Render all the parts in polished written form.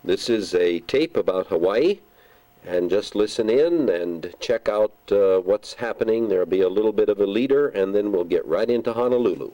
This is a tape about Hawaii, and just listen in and check out what's happening. There'll be a little bit of a leader, and then we'll get right into Honolulu.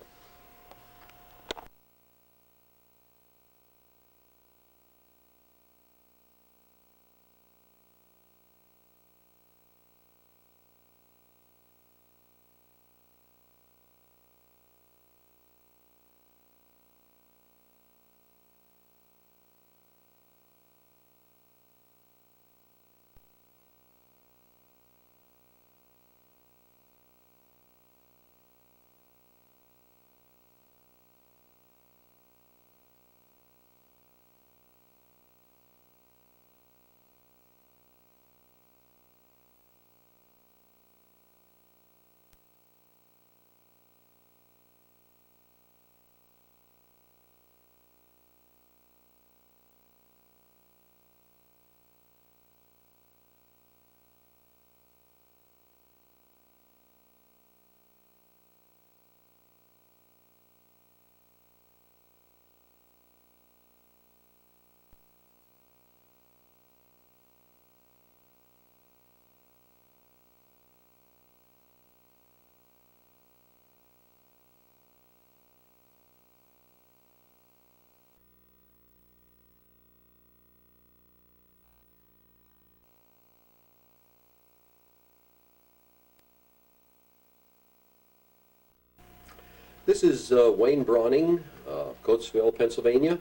This is Wayne Brawning, Coatesville, Pennsylvania,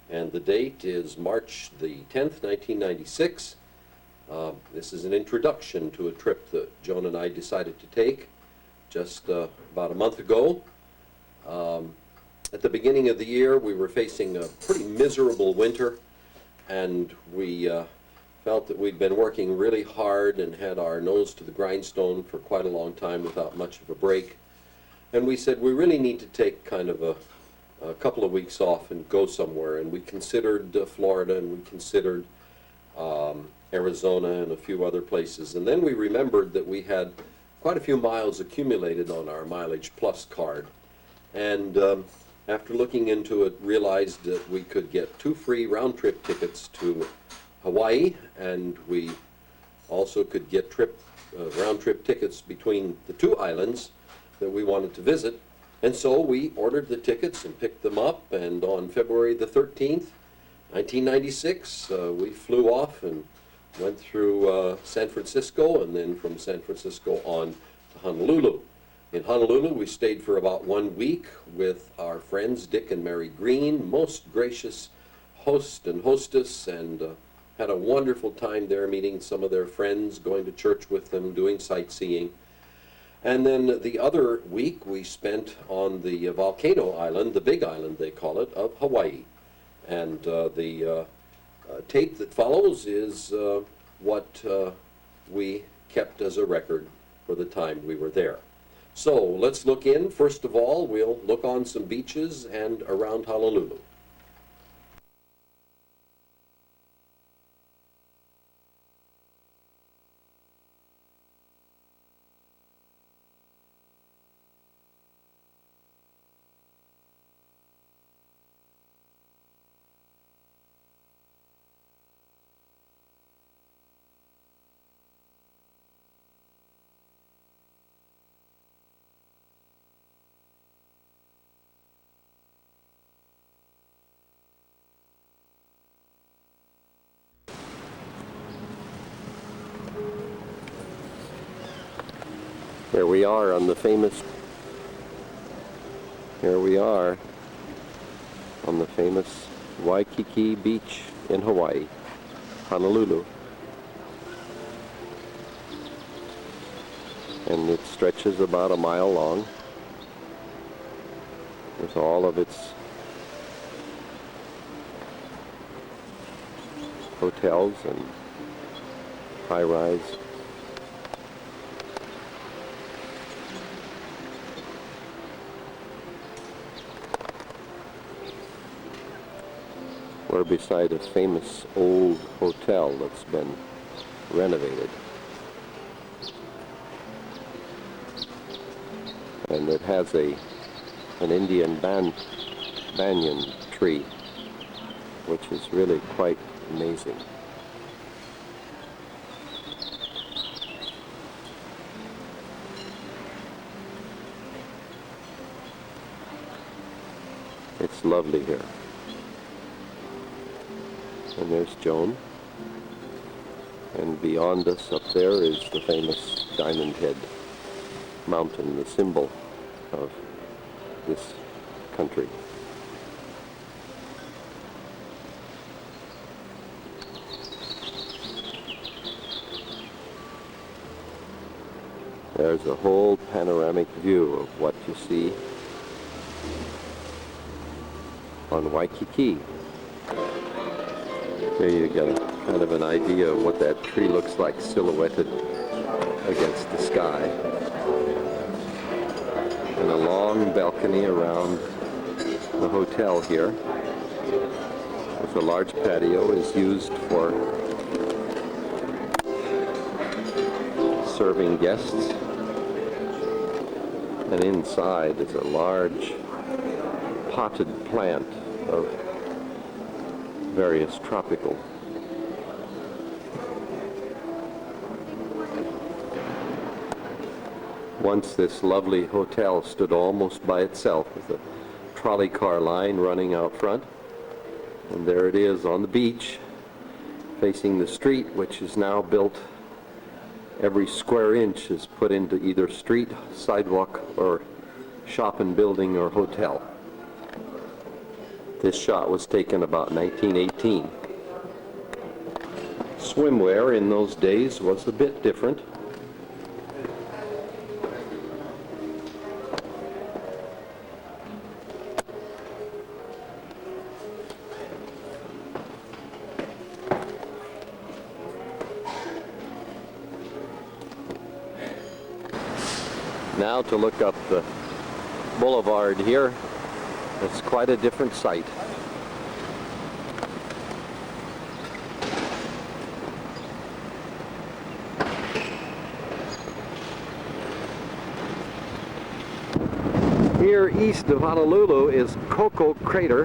and the date is March the 10th, 1996. This is an introduction to a trip that Joan and I decided to take just about a month ago. At the beginning of the year, we were facing a pretty miserable winter, and we felt that we'd been working really hard and had our nose to the grindstone for quite a long time without much of a break. And we said, we really need to take kind of a couple of weeks off and go somewhere. And we considered Florida, and we considered Arizona and a few other places. And then we remembered that we had quite a few miles accumulated on our Mileage Plus card. And after looking into it, realized that we could get 2 free round-trip tickets to Hawaii, and we also could get round-trip tickets between the 2 islands that we wanted to visit. And so we ordered the tickets and picked them up, and on February the 13th, 1996, we flew off and went through San Francisco, and then from San Francisco on to Honolulu. In Honolulu, we stayed for about 1 week with our friends Dick and Mary Green, most gracious host and hostess, and had a wonderful time there meeting some of their friends, going to church with them, doing sightseeing. And then the other week we spent on the volcano island, the Big Island they call it, of Hawaii. And the tape that follows is what we kept as a record for the time we were there. So let's look in. First of all, we'll look on some beaches and around Honolulu. Here we are on the famous Waikiki Beach in Hawaii, Honolulu. And it stretches about a mile long with all of its hotels and high-rise. We're beside a famous old hotel that's been renovated. And it has an Indian banyan tree which is really quite amazing. It's lovely here. And there's Joan. And beyond us up there is the famous Diamond Head Mountain, the symbol of this country. There's a whole panoramic view of what you see on Waikiki. There you get a kind of an idea of what that tree looks like silhouetted against the sky. And a long balcony around the hotel here with a large patio is used for serving guests. And inside is a large potted plant of various tropical. Once this lovely hotel stood almost by itself with a trolley car line running out front. And there it is on the beach facing the street, which is now built. Every square inch is put into either street, sidewalk, or shop and building or hotel. This shot was taken about 1918. Swimwear in those days was a bit different. Now to look up the boulevard here, it's quite a different sight. Here east of Honolulu is Koko Crater,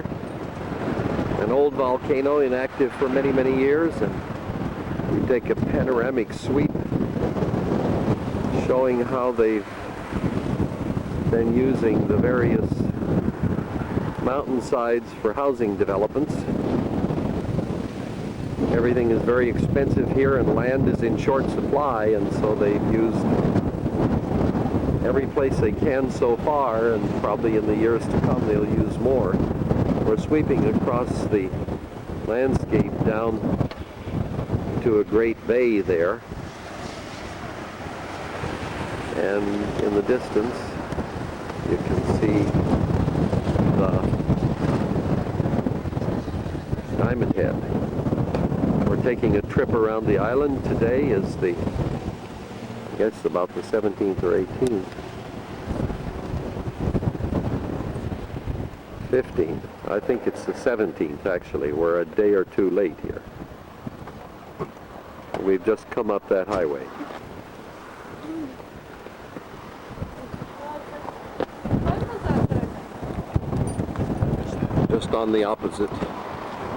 an old volcano inactive for many, many years, and we take a panoramic sweep showing how they've been using the various mountainsides for housing developments. Everything is very expensive here and land is in short supply, and so they've used every place they can so far, and probably in the years to come they'll use more. We're sweeping across the landscape down to a great bay there, and in the distance you can see the Diamond Head. We're taking a trip around the island. Today is the, I guess, about the 17th or 18th. 15th. I think it's the 17th actually. We're a day or two late here. We've just come up that highway. Just on the opposite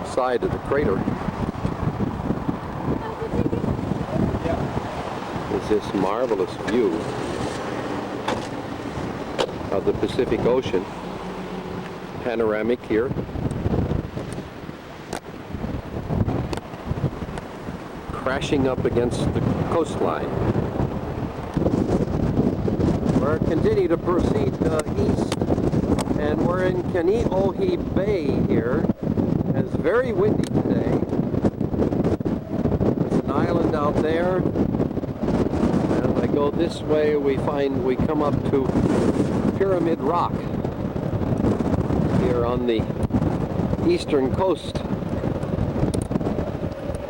side of the crater is this marvelous view of the Pacific Ocean, panoramic here. Crashing up against the coastline. We're continuing to proceed east, and we're in Kaneohe Bay here. It's very windy today. There's an island out there, and I go this way, we come up to Pyramid Rock here on the eastern coast,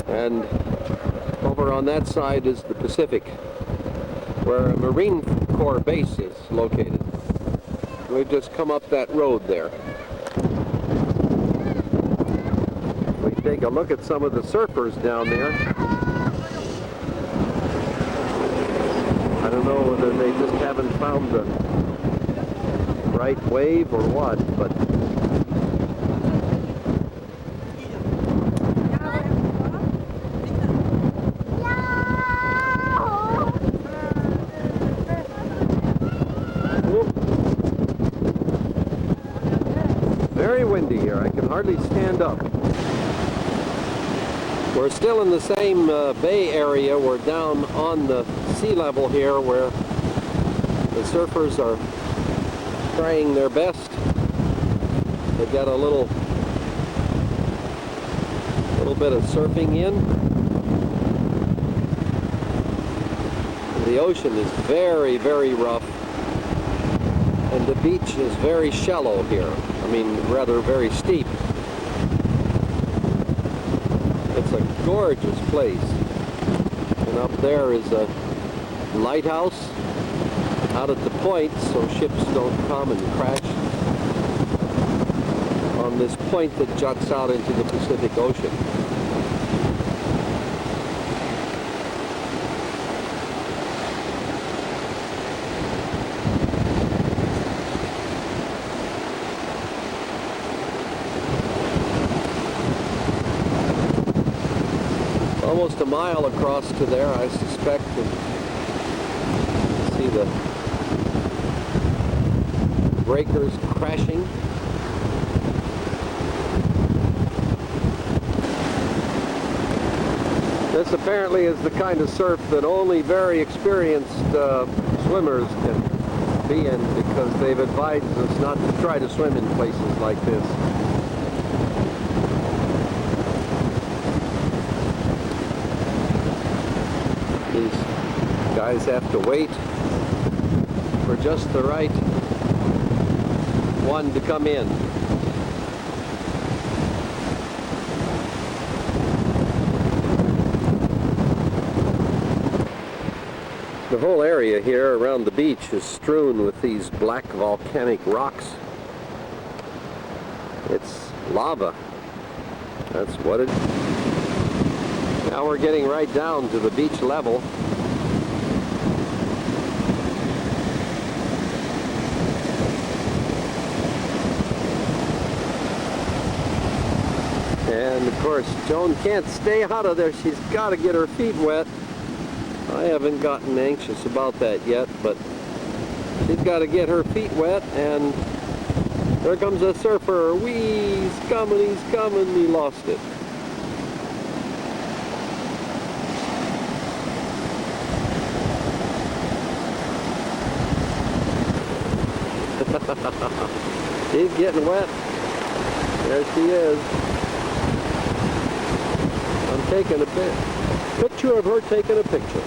and over on that side is the Pacific, where a Marine Corps base is located. We've just come up that road there. We take a look at some of the surfers down there. I don't know whether they just haven't found the right wave or what, but windy here. I can hardly stand up. We're still in the same bay area. We're down on the sea level here where the surfers are trying their best to get a little bit of surfing in. The ocean is very, very rough, and the beach is very shallow here. I mean, rather very steep. It's a gorgeous place. And up there is a lighthouse out at the point so ships don't come and crash on this point that juts out into the Pacific Ocean. Almost a mile across to there, I suspect, and see the breakers crashing. This apparently is the kind of surf that only very experienced swimmers can be in, because they've advised us not to try to swim in places like this. These guys have to wait for just the right one to come in. The whole area here around the beach is strewn with these black volcanic rocks. It's lava. That's what it is. Now we're getting right down to the beach level. And of course, Joan can't stay out of there. She's got to get her feet wet. I haven't gotten anxious about that yet, but she's got to get her feet wet, and there comes a surfer. Whee! He's coming, he lost it. She's getting wet. There she is. I'm taking a picture of her taking a picture.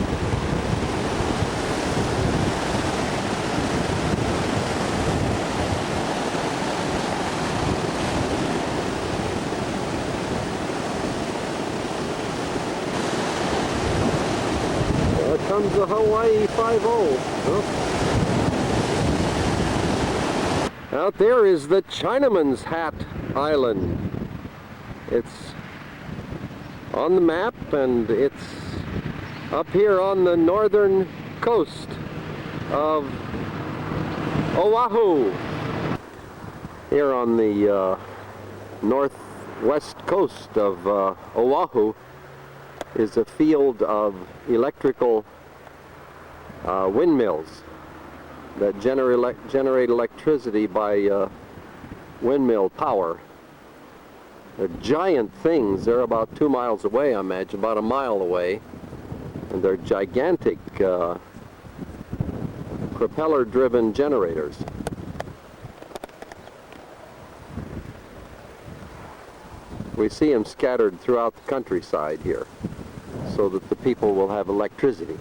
There comes the Hawaii 5-0. Out there is the Chinaman's Hat Island. It's on the map, and it's up here on the northern coast of Oahu. Here on the northwest coast of Oahu is a field of electrical windmills that generate electricity by windmill power. They're giant things. They're about 2 miles away, I imagine, about a mile away. And they're gigantic propeller-driven generators. We see them scattered throughout the countryside here so that the people will have electricity.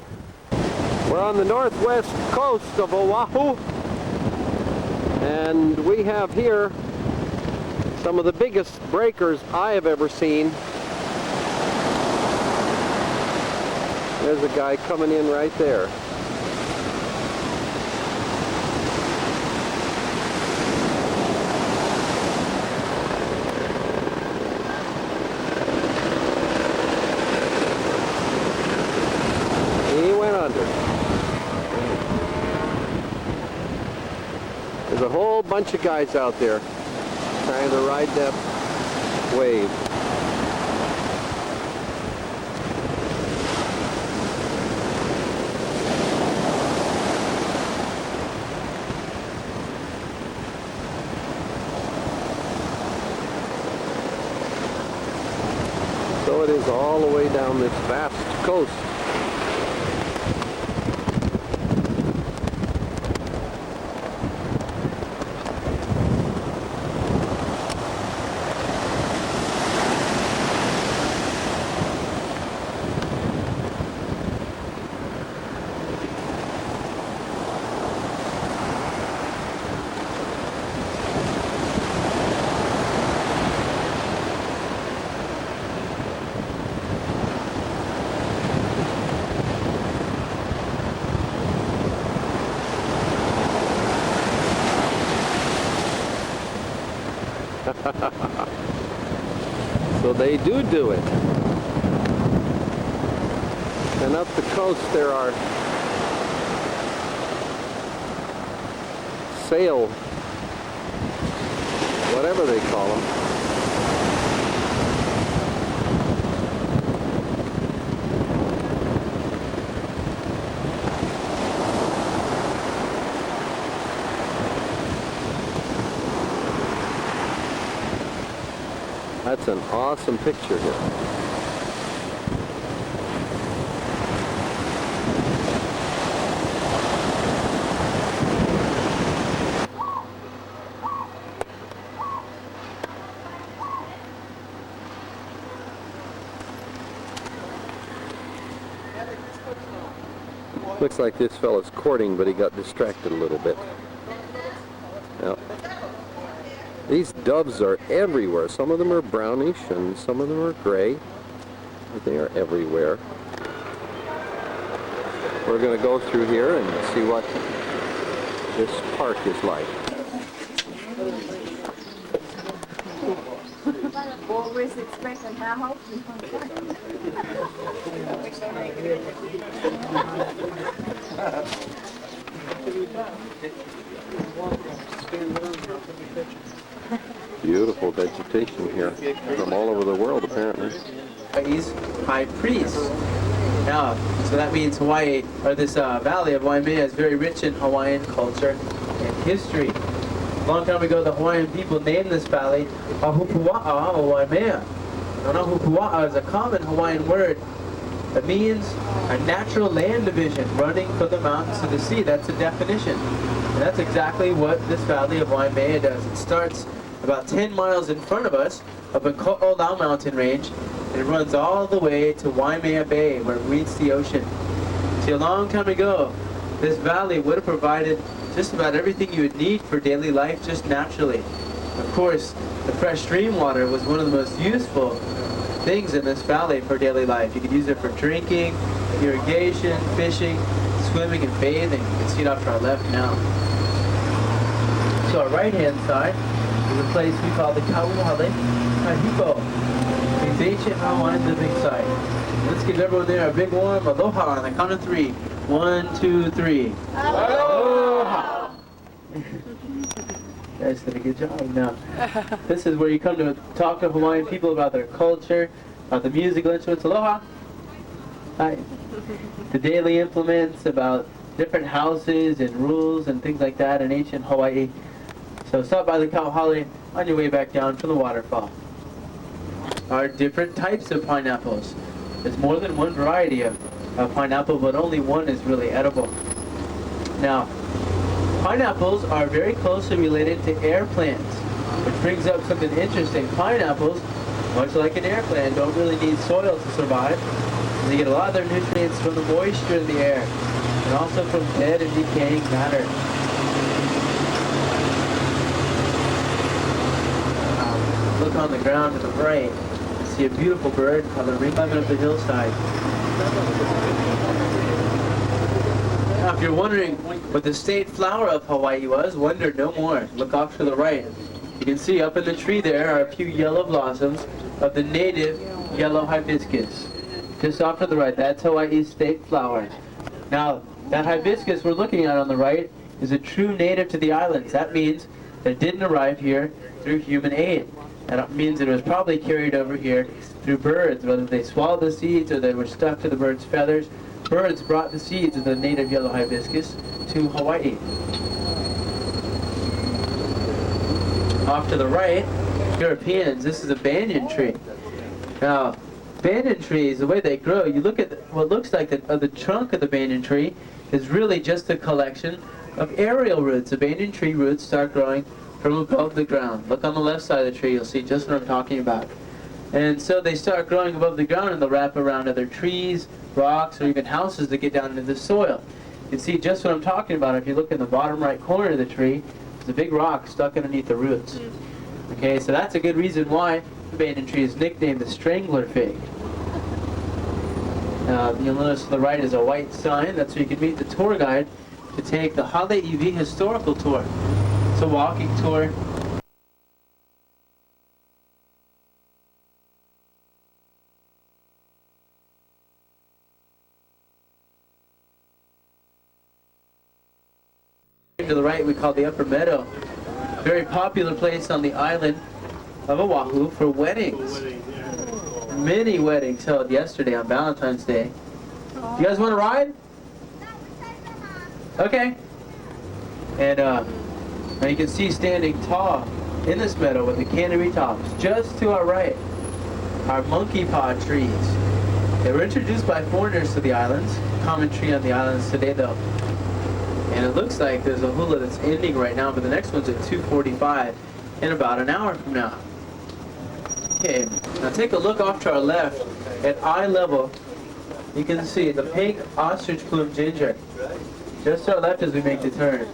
We're on the northwest coast of Oahu, and we have here some of the biggest breakers I have ever seen. There's a guy coming in right there. He went under. There's a whole bunch of guys out there trying to ride that wave. So it is all the way down this vast coast. So they do it. And up the coast there are sail, whatever they call them. That's an awesome picture here. Looks like this fella's courting, but he got distracted a little bit. Yep. These doves are everywhere. Some of them are brownish and some of them are gray. But they are everywhere. We're going to go through here and see what this park is like. Always expecting how hope. Beautiful vegetation here from all over the world, apparently. Hawaii's high priest. Now, so that means Hawaii, or this valley of Waimea, is very rich in Hawaiian culture and history. A long time ago, the Hawaiian people named this valley Ahupua'a o Waimea. Now, Ahupua'a is a common Hawaiian word that means a natural land division running from the mountains to the sea. That's the definition. And that's exactly what this valley of Waimea does. It starts about 10 miles in front of us, up in Ko'olau mountain range, and it runs all the way to Waimea Bay, where it meets the ocean. See, a long time ago, this valley would have provided just about everything you would need for daily life just naturally. Of course, the fresh stream water was one of the most useful things in this valley for daily life. You could use it for drinking, irrigation, fishing, swimming, and bathing. You can see it off to our left now. So our right-hand side is a place we call the Kauhale Kahipo. It's ancient Hawaiian living site. Let's give everyone there a big warm aloha on the count of 3. 1, 2, 3. Aloha! You guys did a good job. Now, this is where you come to talk to Hawaiian people about their culture, about the musical instruments. Aloha! Hi. The daily implements, about different houses and rules and things like that in ancient Hawaii. So stop by the Kauhale on your way back down to the waterfall. Are different types of pineapples. There's more than one variety of pineapple, but only one is really edible. Now, pineapples are very closely related to air plants, which brings up something interesting. Pineapples, much like an air plant, don't really need soil to survive. They get a lot of their nutrients from the moisture in the air, and also from dead and decaying matter. Look on the ground to the right. You see a beautiful bird called the ringlet of the hillside. Now, if you're wondering what the state flower of Hawaii was, wonder no more. Look off to the right. You can see up in the tree there are a few yellow blossoms of the native yellow hibiscus. Just off to the right, that's Hawaii's state flower. Now, that hibiscus we're looking at on the right is a true native to the islands. That means that it didn't arrive here through human aid. That means it was probably carried over here through birds, whether they swallowed the seeds or they were stuck to the bird's feathers. Birds brought the seeds of the native yellow hibiscus to Hawaii. Off to the right, Europeans, this is a banyan tree. Now, banyan trees, the way they grow, you look at what looks like the trunk of the banyan tree is really just a collection of aerial roots. The banyan tree roots start growing from above the ground. Look on the left side of the tree, you'll see just what I'm talking about. And so they start growing above the ground and they'll wrap around other trees, rocks, or even houses to get down into the soil. You can see just what I'm talking about. If you look in the bottom right corner of the tree, there's a big rock stuck underneath the roots. Okay, so that's a good reason why the banyan tree is nicknamed the strangler fig. You'll notice to the right is a white sign. That's where you can meet the tour guide to take the Haleiwa historical tour. It's a walking tour. To the right we call the Upper Meadow. Very popular place on the island of Oahu for weddings. Many weddings held yesterday on Valentine's Day. You guys want to ride? Okay. And now you can see standing tall in this meadow with the canopy tops just to our right are monkey pod trees. They were introduced by foreigners to the islands. Common tree on the islands today though. And it looks like there's a hula that's ending right now, but the next one's at 2:45 in about an hour from now. Okay, now take a look off to our left at eye level. You can see the pink ostrich plume ginger. Just to our left as we make the turn.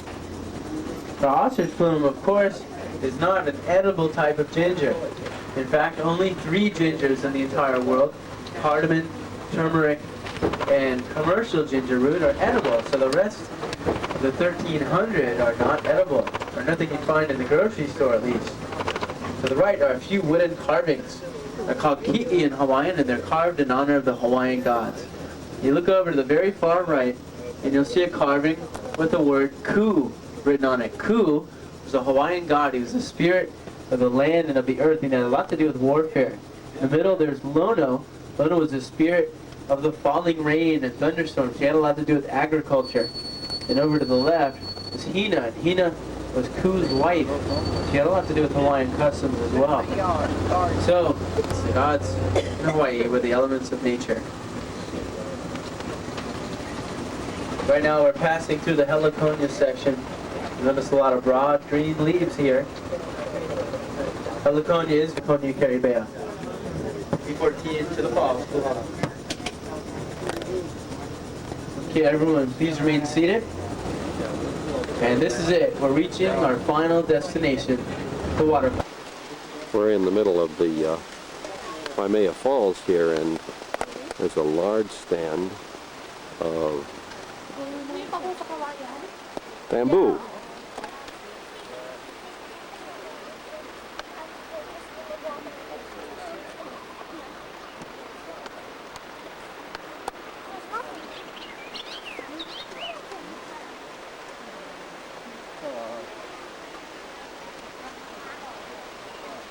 The ostrich plume, of course, is not an edible type of ginger. In fact, only 3 gingers in the entire world, cardamom, turmeric, and commercial ginger root, are edible. So the rest of the 1,300 are not edible, or nothing you find in the grocery store at least. To the right are a few wooden carvings. They're called ki'i in Hawaiian, and they're carved in honor of the Hawaiian gods. You look over to the very far right, and you'll see a carving with the word ku written on it. Ku was a Hawaiian god. He was the spirit of the land and of the earth. He had a lot to do with warfare. In the middle there's Lono. Lono was the spirit of the falling rain and thunderstorms. He had a lot to do with agriculture. And over to the left is Hina. And Hina was Ku's wife. She had a lot to do with Hawaiian customs as well. So, the gods in Hawaii were the elements of nature. Right now we're passing through the heliconia section. You notice a lot of broad green leaves here. Heliconia is Heliconia caribea. P14 to the falls. Okay, everyone, please remain seated. And this is it. We're reaching our final destination, the waterfall. We're in the middle of the Waimea Falls here, and there's a large stand of bamboo.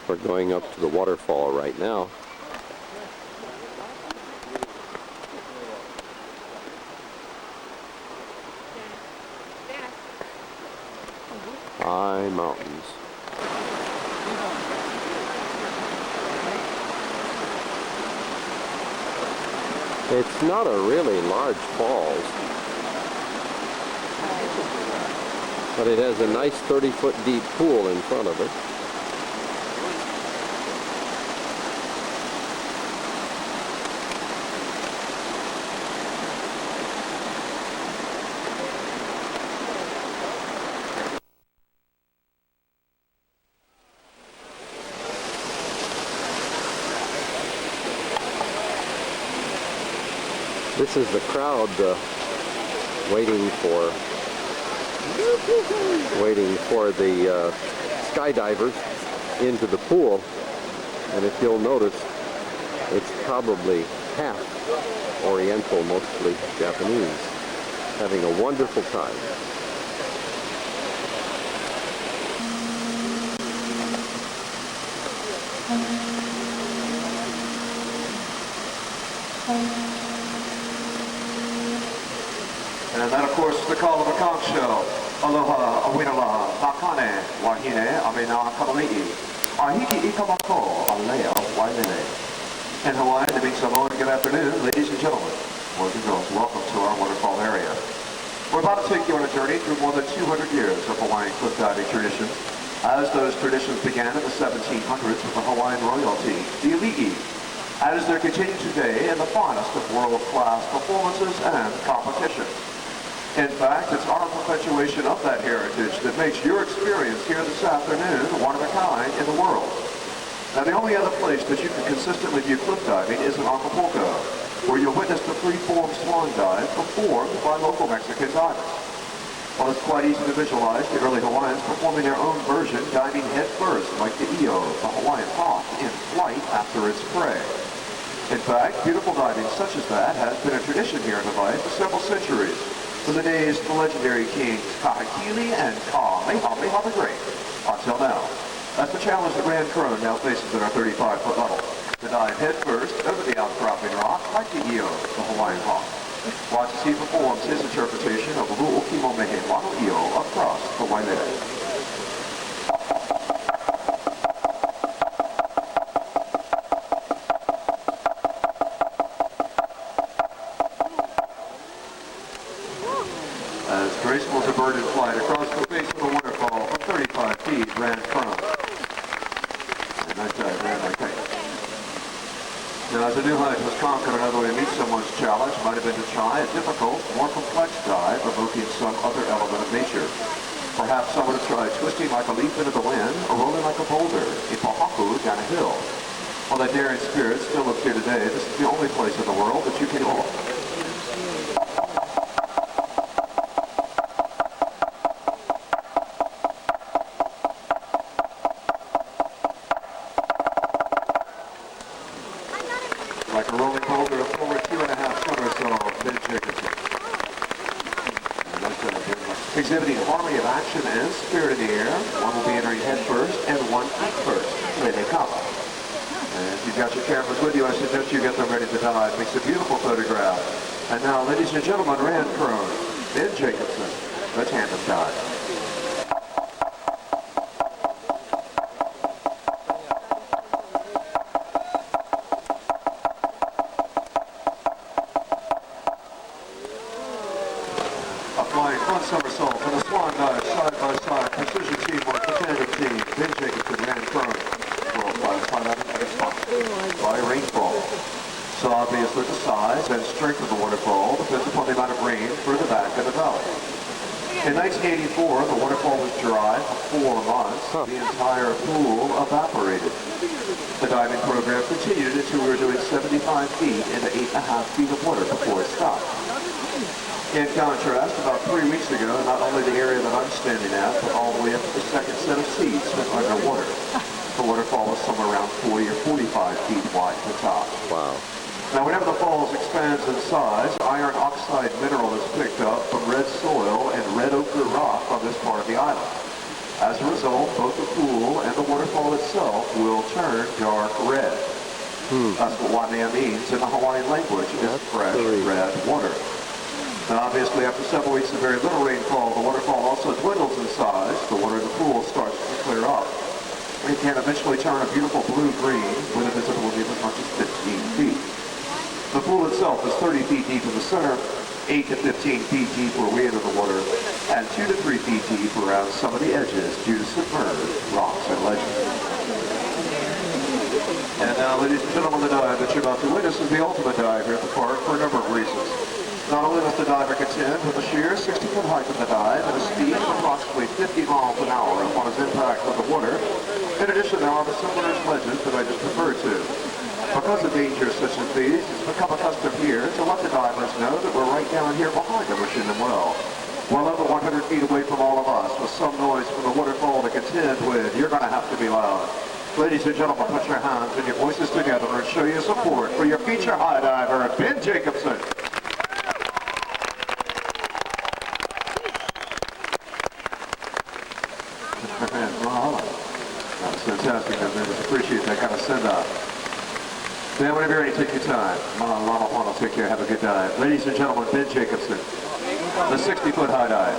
We're going up to the waterfall right now. High mountains. It's not a really large falls, but it has a nice 30-foot deep pool in front of it. This is the crowd waiting for the skydivers into the pool, and if you'll notice, it's probably half Oriental, mostly Japanese, having a wonderful time. And that, of course, is the call of the conch shell. Aloha, awinala, takane, wahine, amena, kamali'i. Ahiki ikamako, alea, wailele. In Hawaii, it means hello and good afternoon, ladies and gentlemen. Boys and girls, welcome to our waterfall area. We're about to take you on a journey through more than 200 years of Hawaiian cliff diving traditions, as those traditions began in the 1700s with the Hawaiian royalty, the Ali'i, as they're continued today in the finest of world-class performances and competitions. In fact, it's our perpetuation of that heritage that makes your experience here this afternoon one of a kind in the world. Now, the only other place that you can consistently view cliff diving is in Acapulco, where you'll witness the free-form swan dive performed by local Mexican divers. Well, it's quite easy to visualize the early Hawaiians performing their own version, diving head-first like the io, the Hawaiian hawk, in flight after its prey. In fact, beautiful diving such as that has been a tradition here in Hawaii for several centuries, from the days of the legendary kings Kahekili and Kamehameha the Great, until now. That's the challenge that Rand Crone now faces at our 35-foot level, to dive headfirst over the outcropping rock like the io, the Hawaiian hawk. Watch as he performs his interpretation of Lu'okimomehe Mano Io across the Wailea. As graceful as a bird in flight across the face of the waterfall from 35 feet, Rand Crone. And nice dive, Rand, I think. Now, as a new height was conquered, another way to meet someone's challenge might have been to try a difficult, more complex dive, evoking some other element of nature. Perhaps someone would try twisting like a leaf into the wind, or rolling like a boulder, a pahaku down a hill. While that daring spirit still lives here today, this is the only place in the world that you can go. Like a rolling boulder, a forward 2.5 somersault, Ben Jacobson. Exhibiting harmony of action and spirit in the air. One will be entering head first and one feet first. Lele Kapa. And if you've got your cameras with you, I suggest you get them ready to dive. Makes a beautiful photograph. And now, ladies and gentlemen, Rand Crone, Ben Jacobson, the tandem dive. Applying front somersault and a swan dive side by side. Precision teamwork, the tandem team. Ben Jacobson, Rand Crone. World-class high diving and sponsored by Rainfall. So obviously the size and strength of the waterfall depends upon the amount of rain further back in the valley. In 1984, the waterfall was dry for 4 months. The entire pool evaporated. The diving program continued until we were doing 75 feet into 8.5 feet of water before it stopped. In contrast, about 3 weeks ago, not only the area that I'm standing at, but all the way up to the second set of seats went underwater. The waterfall was somewhere around 40 or 45 feet wide at the top. Wow. Now, whenever the falls expands in size, iron oxide mineral is picked up from red soil and red ochre rock on this part of the island. As a result, both the pool and the waterfall itself will turn dark red. That's what Waimea means in the Hawaiian language, is fresh red water. Now, obviously, after several weeks of very little rainfall, the waterfall also dwindles in size. The water in the pool starts to clear up. It can eventually turn a beautiful blue-green with a visibility of as much as 15 feet. The pool itself is 30 feet deep in the center, 8 to 15 feet deep where we enter the water, and 2 to 3 feet deep around some of the edges due to submerged rocks and ledges. And now, ladies and gentlemen, the dive that you're about to witness is the ultimate dive here at the park for a number of reasons. Not only must the diver contend with a sheer 60-foot height of the dive and a speed of approximately 50 miles an hour upon his impact with the water, in addition there are the similar ledges that I just referred to. Because of dangers such as these, it's become a custom here to let the divers know that we're right down here behind them, wishing them well. Well over 100 feet away from all of us, with some noise from the waterfall to contend with, you're going to have to be loud. Ladies and gentlemen, put your hands and your voices together and show your support for your feature high diver, Ben Jacobson. That's fantastic. I just appreciate that kind of send-off. Ben, whenever you're ready, take your time. Lama Pono, take care. Have a good dive. Ladies and gentlemen, Ben Jacobson, the 60-foot high dive.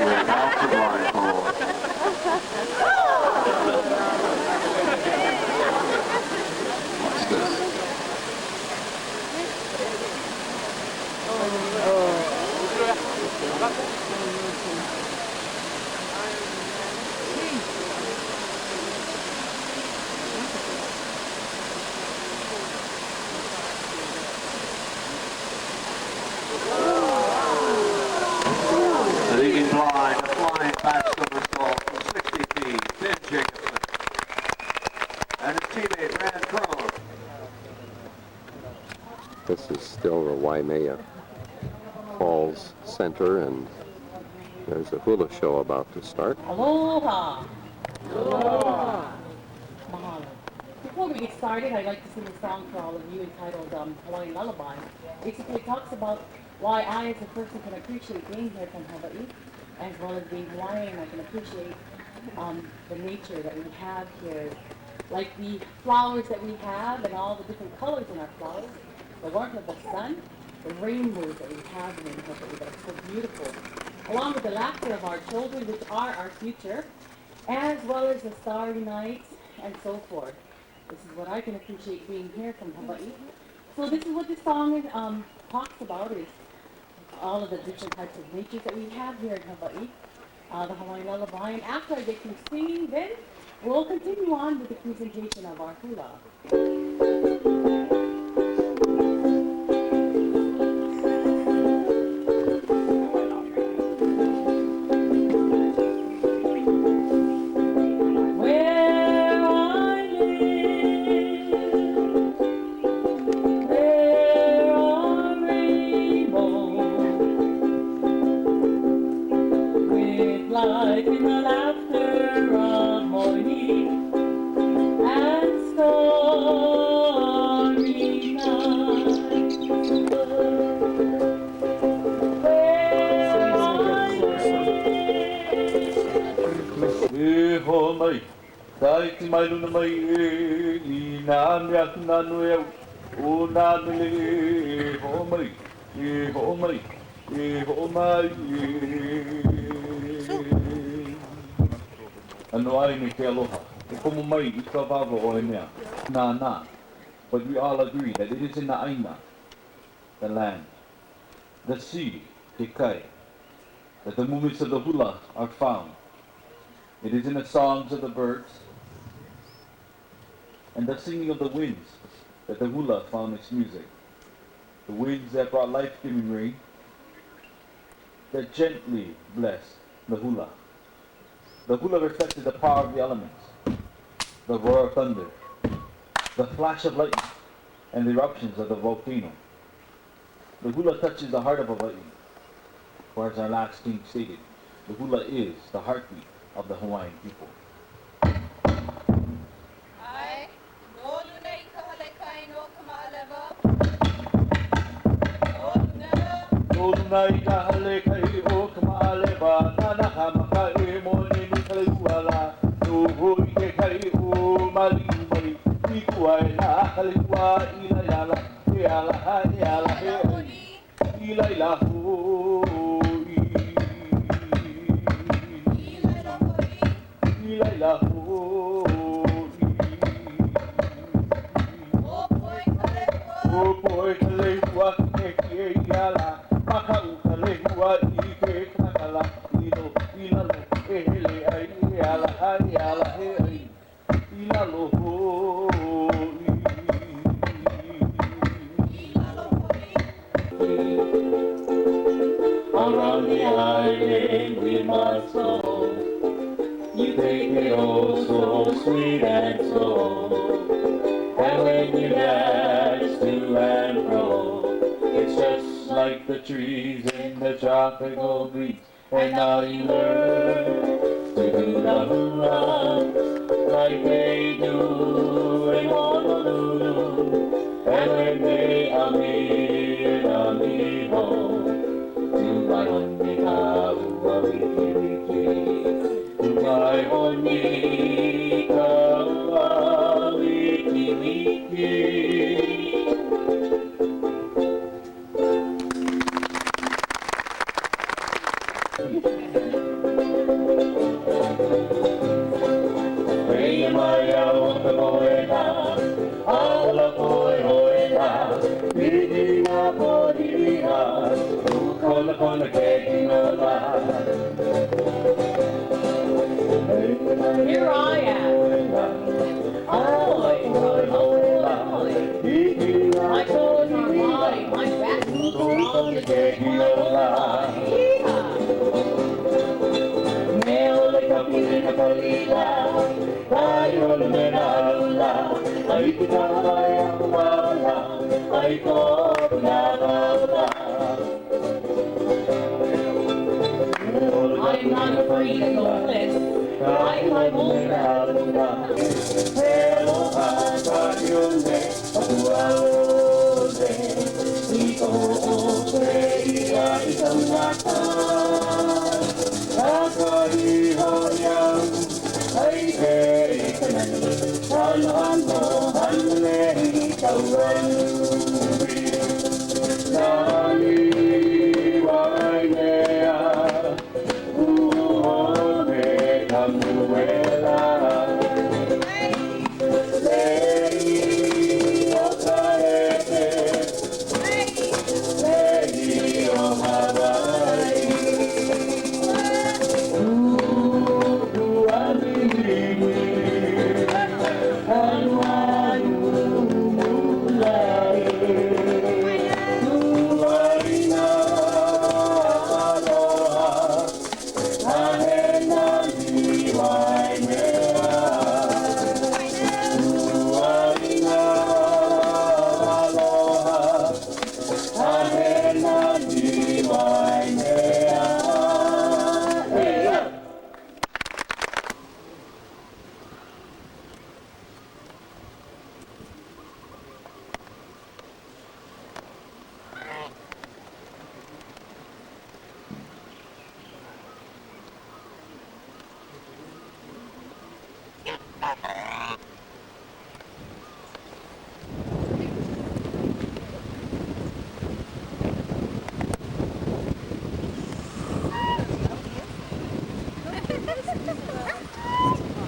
Without the blindfold. This is still the Waimea Falls Center, and there's a hula show about to start. Aloha! Aloha! Mahalo. Before we get started, I'd like to sing a song for all of you entitled Hawaiian Lullaby. Basically, it talks about why I, as a person, can appreciate being here from Hawaii, as well as being Hawaiian. I can appreciate the nature that we have here, like the flowers that we have and all the different colors in our flowers, the warmth of the sun, the rainbows that we have in Hawaii that are so beautiful, along with the laughter of our children, which are our future, as well as the starry nights and so forth. This is what I can appreciate being here from Hawaii. So this is what this song talks about, is all of the different types of natures that we have here in Hawaii, the Hawaiian Lullaby. And after I get through singing, then we'll continue on with the presentation of our hula. Like in the laughter of morning and stormy nights, E ho mai, tai ki mai luna mai e, I nā mea ki nā nui au, o nā mele e ho mai, e ho mai, e ho mai e. Ano ai me ke aloha, e komo mai I ka wawa o e mea, nā. But we all agree that it is in the aina, the land, the sea, te kai, that the movements of the hula are found. It is in the songs of the birds and the singing of the winds that the hula found its music. The winds that brought life-giving rain, that gently blessed the hula. The hula reflected the power of the elements, the roar of thunder, the flash of lightning, and the eruptions of the volcano. The hula touches the heart of Hawaii, for as our last king stated, the hula is the heartbeat of the Hawaiian people. Nai ka hale kai o ka maaleba nana ka maka e mone ni kai uala no hoi ke kai o mali mai I kuai na kale kua ila yala e ala ha e ala he ila ila ho ila ila ho o poi kale kua ke ke yala Maka uka lehua I ke kanakala Ilo ilalo e hele ai e ala he ai Ilalo hoi Around the island we must go You take it oh so sweet and slow And when you dance to and fro It's just like the trees in the tropical breeze And now you learn to do the hula Like they do in Honolulu And when they are in Amiho To my honi ka ua wiki wiki To my honi ka ua wiki wiki Here I am. My toes are wide, my back is strong to carry my body. Meole kapili na palila, tayo lumena lula, ay kita kaya wala, ay ko I climb over. Hello, Pagayone, Pagualone, Ito Operia isang lakas. Kakalihoyang ay kanan, haluan mo, halay, kawalubi. Naliway nea, uone kamuela.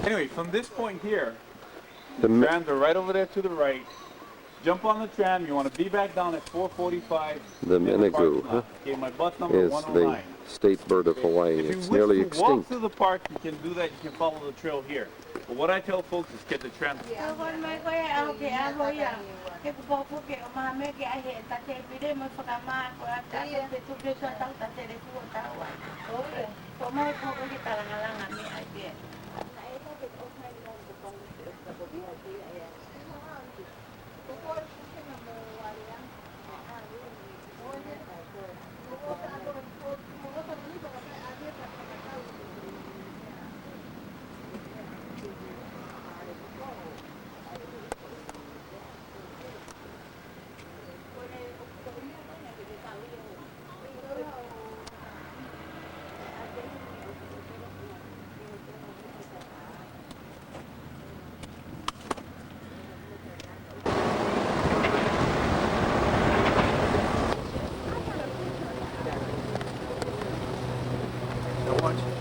Anyway, from this point here, The the mi- trams are right over there to the right. Jump on the tram. You want to be back down at 4:45. The in Minigu, parking huh? lot. Okay, my bus number is 109. the state bird of Hawaii. If you It's wish nearly to walk extinct. through the park, you can do that. You can follow the trail here. But what I tell folks is get the tram.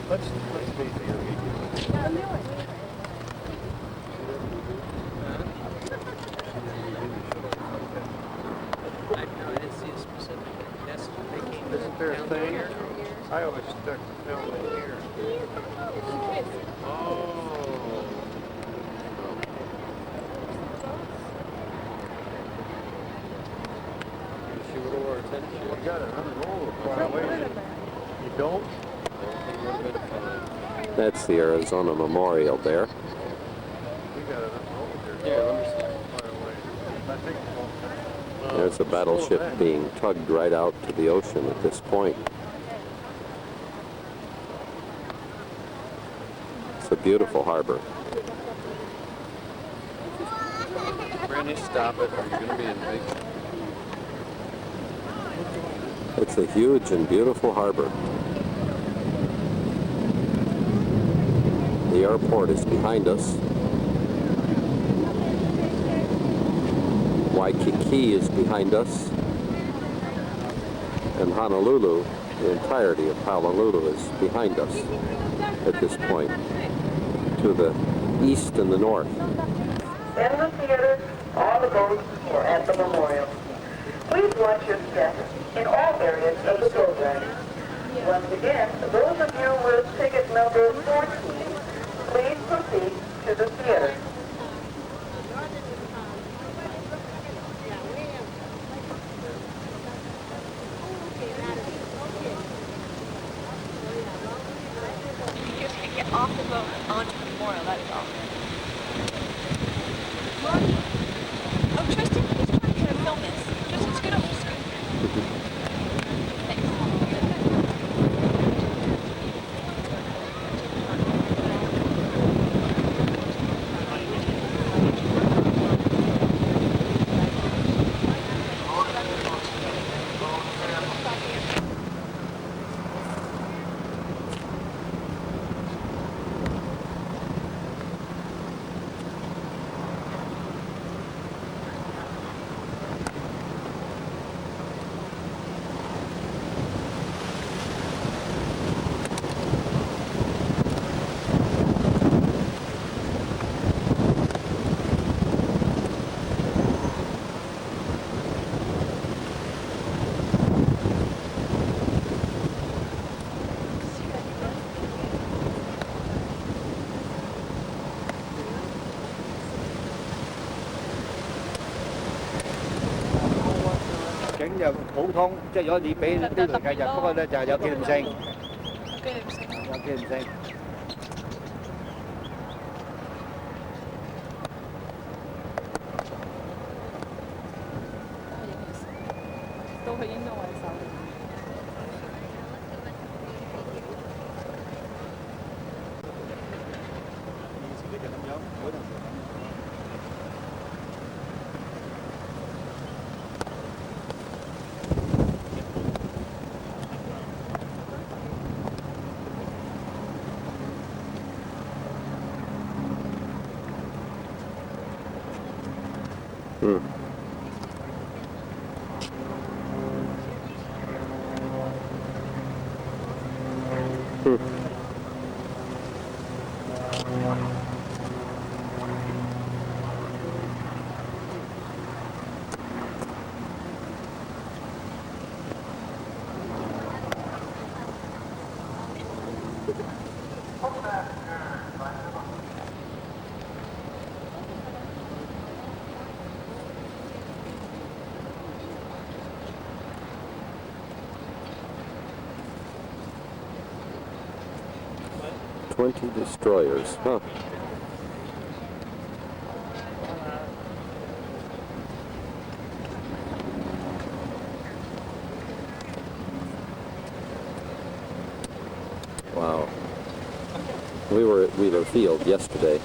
Let's be here. Isn't there a thing? I always stuck the film in here. Oh. You got another roll far away. You don't? That's the Arizona Memorial there. We got another roll here. Yeah, let me see. Far away. I think There's a battleship being tugged right out to the ocean at this point. It's a beautiful harbor. Brandy, stop it, or you're going to be in big. It's a huge and beautiful harbor. The airport is behind us. Waikiki is behind us. And Honolulu, the entirety of Honolulu is behind us at this point, to the east and the north. In the theater, on the boats, or at the memorial. Please watch your steps in all areas of the program. Once again, those of you with ticket number 14, please proceed to the theater. Get off the boat onto the memorial, that is all. Oh, Tristan, he's trying to film this. Tristan, scoot over, scoot. Thanks. 景就普通，即係如果你俾呢度計就，不過咧就係有紀念性，有紀念性。都係應該為手。Destroyers, huh? Wow. We were at Wheeler Field yesterday.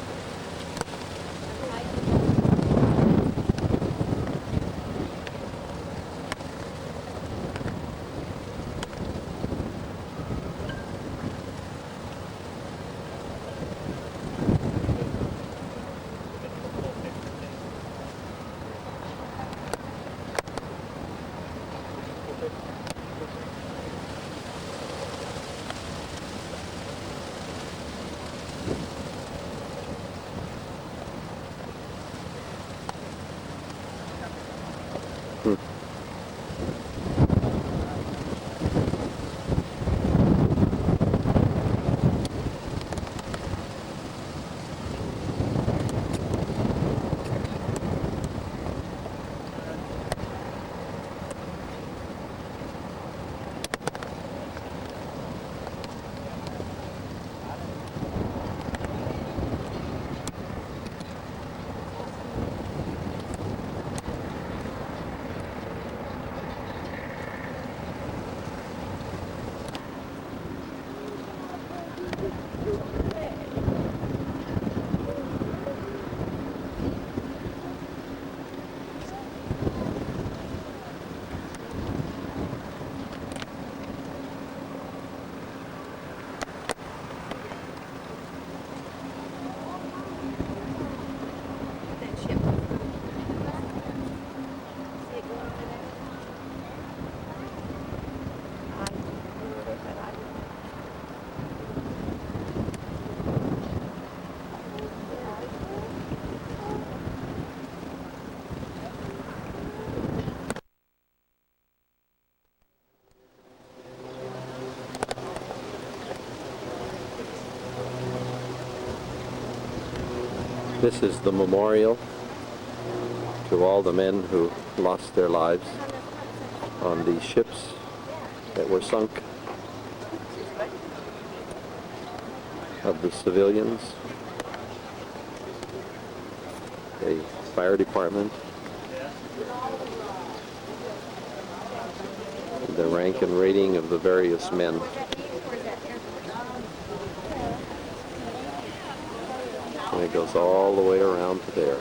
This is the memorial to all the men who lost their lives on these ships that were sunk, of the civilians, the fire department, the rank and rating of the various men. And it goes all the way around to there.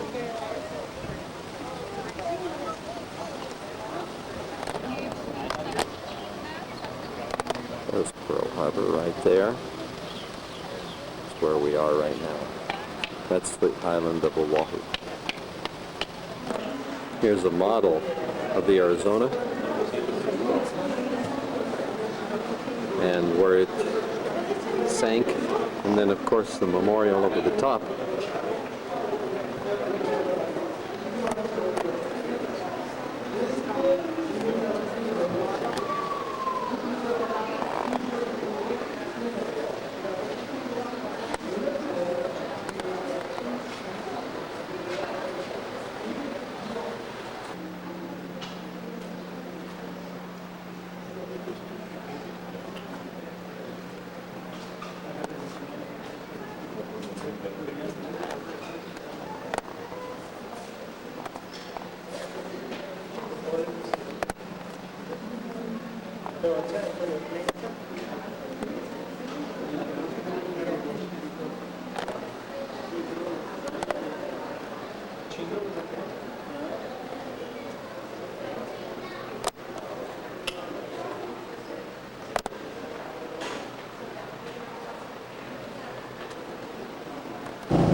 There's Pearl Harbor right there. That's where we are right now. That's the island of Oahu. Here's a model of the Arizona and where it sank, and then of course the memorial over the top.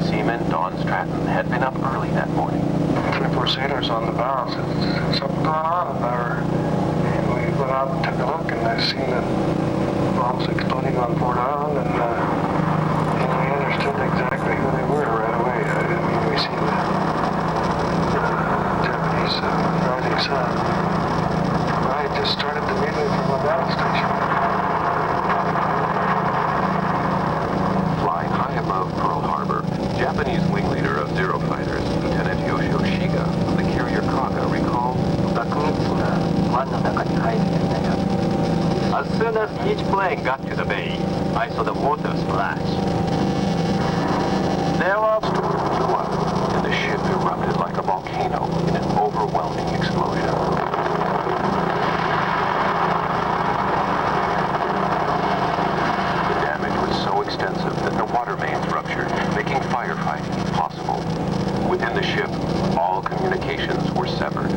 Seaman Don Stratton had been up early that morning. 3 or 4 sailors on the bow said, something going on in there. And we went out and took a look, and I seen the bombs exploding on Port Island, and we understood exactly who they were right away. I mean, we see the Japanese rising sun. I just started the meeting from the battle station. Flying high above Pearl Harbor, Japanese wing leader of Zero fighters, Lieutenant Yoshio Shiga of the carrier Kaga, recalled, as soon as each plane got to the bay, I saw the water splash. There was and the ship erupted like a volcano in an overwhelming explosion. The damage was so extensive that the water mains ruptured, making firefighting impossible. Within the ship, all communications were severed.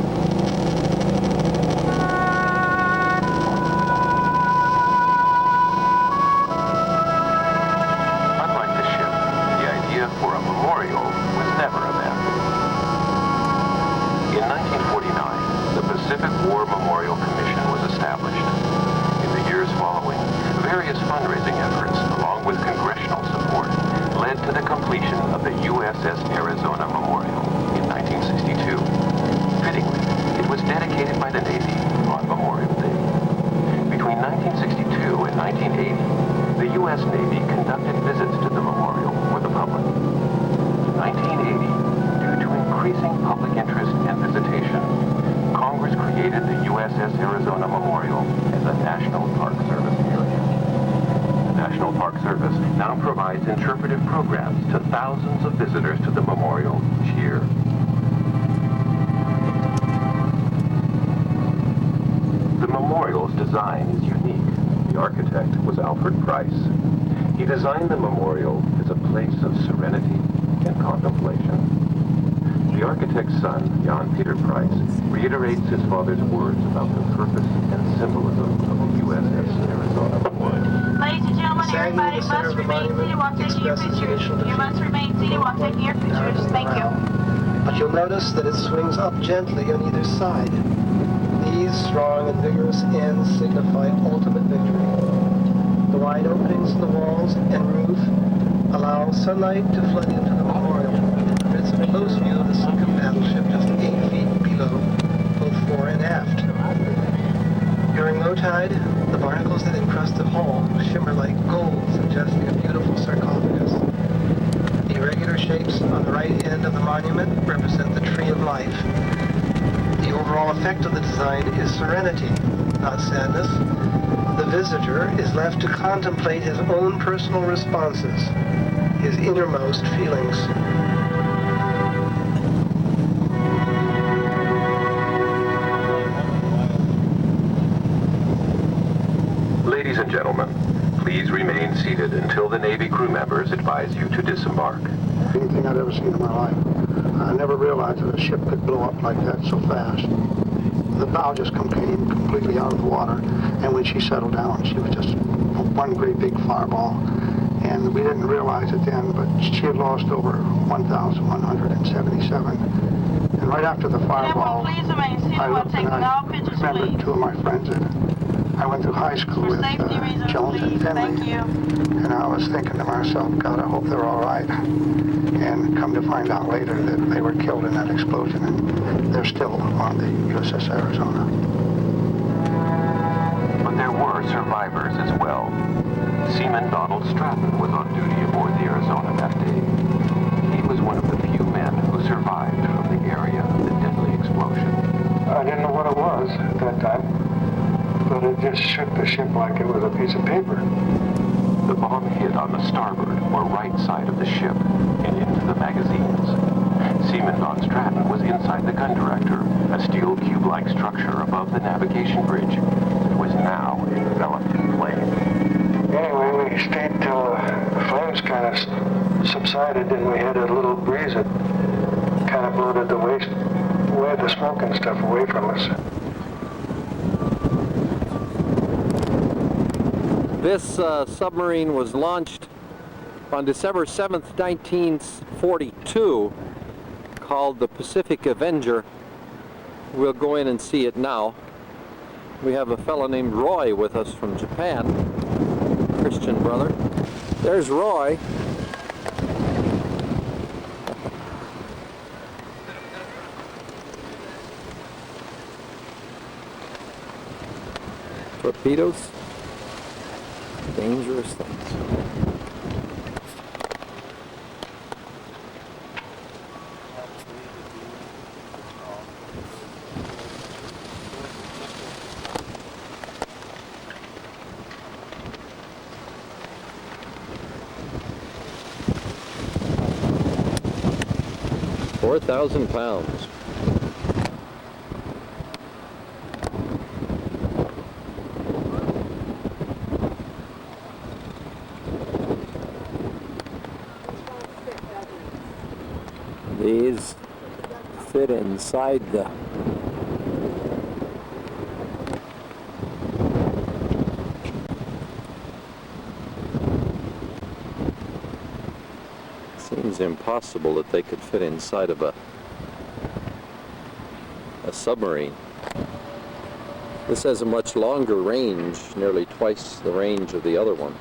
Unlike the ship, the idea for a memorial was never abandoned. In 1949, the Pacific War Memorial Commission was established. In the years following, various fundraising efforts, along with congressional support, led to the completion of the USS Arizona Memorial in 1962. Fittingly, it was dedicated by the Navy on Memorial Day. Between 1962 and 1980, the U.S. Navy conducted visits to the memorial for the public. In 1980, due to increasing public interest and visitation, Congress created the USS Arizona Memorial as a National Park Service area. The National Park Service now provides interpretive programs to thousands of visitors to the memorial each year. The memorial's design is unique. The architect was Alfred Price. He designed the memorial as a place of serenity and contemplation. The architect's son, Jan Peter Price, reiterates his father's words about the purpose and symbolism of the USS Arizona Memorial. Ladies and gentlemen, everybody must remain seated while taking your pictures. You must remain seated while taking your pictures. Thank you. But you'll notice that it swings up gently on either side. These strong and vigorous ends signify ultimate victory. The wide openings in the walls and roof allow sunlight to flood into the memorial. It permits a close view of the sunken battleship just 8 feet below, both fore and aft. During low tide, the barnacles that encrust the hull shimmer like gold, suggesting a beautiful sarcophagus. The irregular shapes on the right end of the monument represent the tree of life. The overall effect of the design is serenity, not sadness. The visitor is left to contemplate his own personal responses, his innermost feelings. Ladies and gentlemen, please remain seated until the Navy crew members advise you to disembark. Anything I'd ever seen in my life. I never realized that a ship could blow up like that so fast. The bow just came completely out of the water, and when she settled down, she was just one great big fireball. And we didn't realize it then, but she had lost over 1,177. And right after the fireball, I looked and I remembered 2 of my friends that I went through high school with, Jones and Finley. And I was thinking to myself, God, I hope they're all right. And come to find out later that they were killed in that explosion, and they're still on the USS Arizona. But there were survivors as well. Seaman Donald Stratton was on duty aboard the Arizona that day. He was one of the few men who survived from the area of the deadly explosion. I didn't know what it was at that time, but it just shook the ship like it was a piece of paper. The bomb hit on the starboard or right side of the ship and into the magazines. Seaman Von Stratton was inside the gun director, a steel cube-like structure above the navigation bridge. was now enveloped in flames. Anyway, we stayed till the flames kind of subsided, and we had a little breeze that kind of blew the smoke and stuff away from us. This submarine was launched on December 7th, 1942, called the Pacific Avenger. We'll go in and see it now. We have a fellow named Roy with us from Japan, Christian brother. There's Roy. Torpedoes, dangerous things. £4,000. These fit inside the seems impossible that they could fit inside of a submarine. This has a much longer range, nearly twice the range of the other one.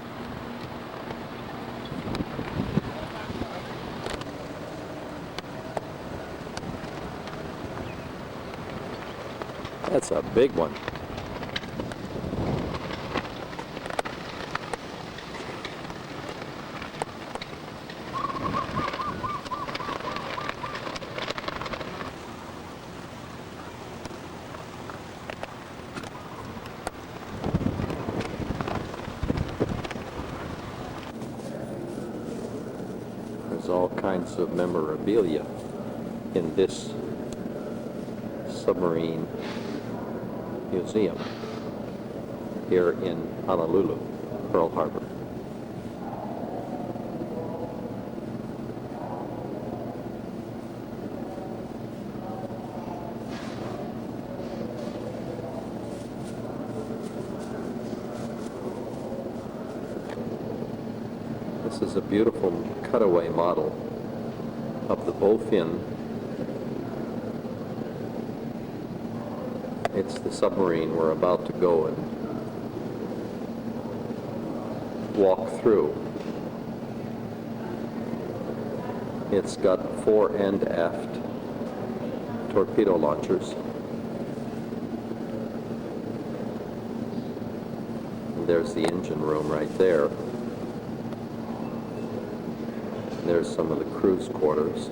That's a big one. There's all kinds of memorabilia in this submarine museum here in Honolulu, Pearl Harbor. This is a beautiful cutaway model of the bowfin. It's the submarine we're about to go and walk through. It's got fore and aft torpedo launchers. And there's the engine room right there. There's some of the crew's quarters.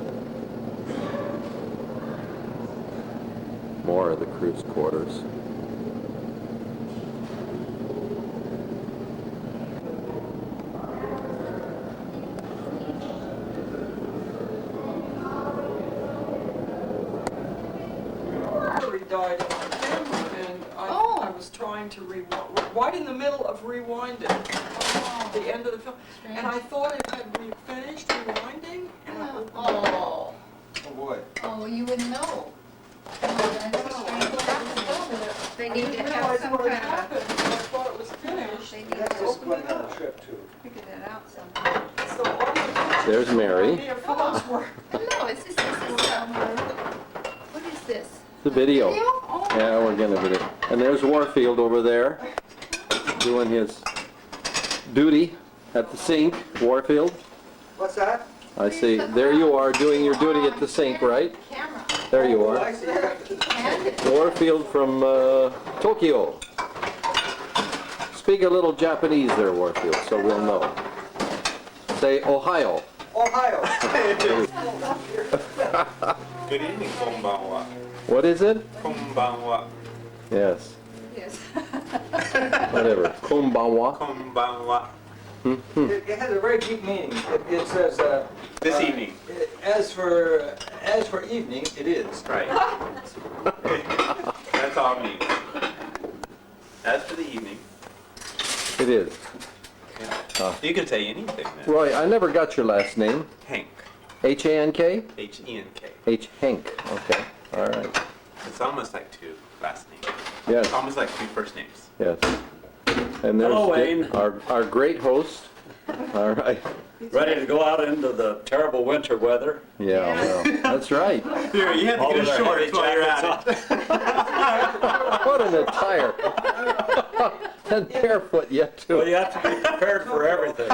More of the crew's quarters. Died in the camera, and I was trying to right in the middle of rewinding the end of the film, and I thought it had finished rewinding, and Oh boy. Oh, you wouldn't know. They need to have realize some what kind had happened. I thought it was finished. They need to open it up. Figure that out sometime. So all the There's Mary. photos were. No, it's just, what is this? The video. Oh. Yeah, we're gonna video. And there's Warfield over there doing his duty at the sink. Warfield. What's that? I see. There you are doing your duty at the sink, right? Camera. There you I are. see. You got the- Warfield from Tokyo. Speak a little Japanese there, Warfield, so we'll know. Say Ohio. Ohio. Good evening, konbanwa. What is it? Konbanwa. Yes. Yes. Whatever. Konbanwa. Konbanwa. It has a very deep meaning. It says, This evening. as for evening, it is. Right. That's all it means. As for the It is. You can say anything then. Roy, I never got your last name. Hank. H-A-N-K? H-E-N-K. H. Hank. Okay. All right. It's almost like two last names. Yes. It's almost like two first names. Yes. And there's Hello, Dick, Wayne. our great host. All right. Ready to go out into the terrible winter weather? Yeah, well, that's right. Here, you have to All get of a our short heavy while you're jackets at it. What an attire. And barefoot yet, Well, too. you have to be prepared for everything.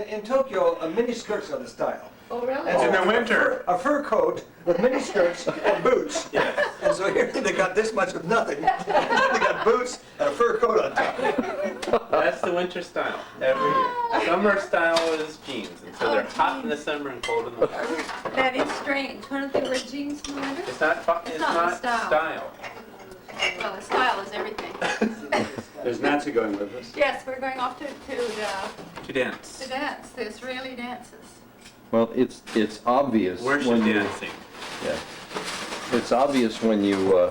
In Tokyo, mini skirts are the style. Oh, really? It's in the winter. A fur coat with mini skirts and boots. Yes. And so here they got this much of nothing. They got boots and a fur coat on top. That's the winter style every year. Summer style is jeans, and so they're hot in the summer and cold in the winter. That is strange. Why don't they wear jeans in the winter? It's not it's not not the style. style. Well, the style is everything. Is Nancy going with us? Yes, we're going off to To dance. dance, the Israeli dances. Well, it's obvious Where's she when you, dancing? yeah, it's obvious when you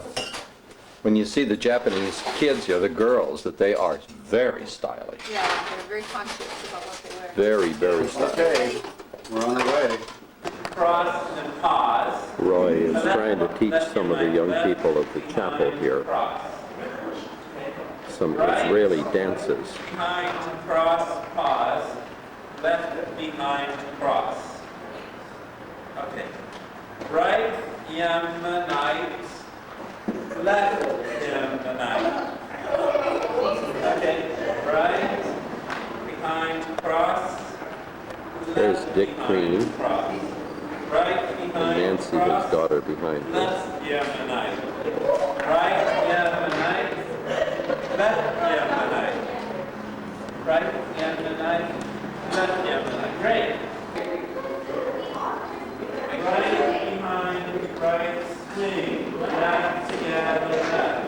see the Japanese kids here, the girls, that they are very stylish, Yeah, they're very conscious about what they wear. very, very stylish. Okay, we're on our way. Cross and pause. Roy is trying to teach some of the young people of the chapel here Cross. some Israeli dances. Behind, cross, pause. Left, behind, cross. Okay. Right, Yemenite. Left, Yemenite. Okay. Right, behind, cross. There's Dick Behind, Crean cross. Right, and behind, Nancy, cross. his daughter, behind him. Left, Yemenite. Right, Yemenite. Left, Yemenite. Right, Yemenite. Left, Yemenite. Great. Right, behind, right, swing. Left, together, left.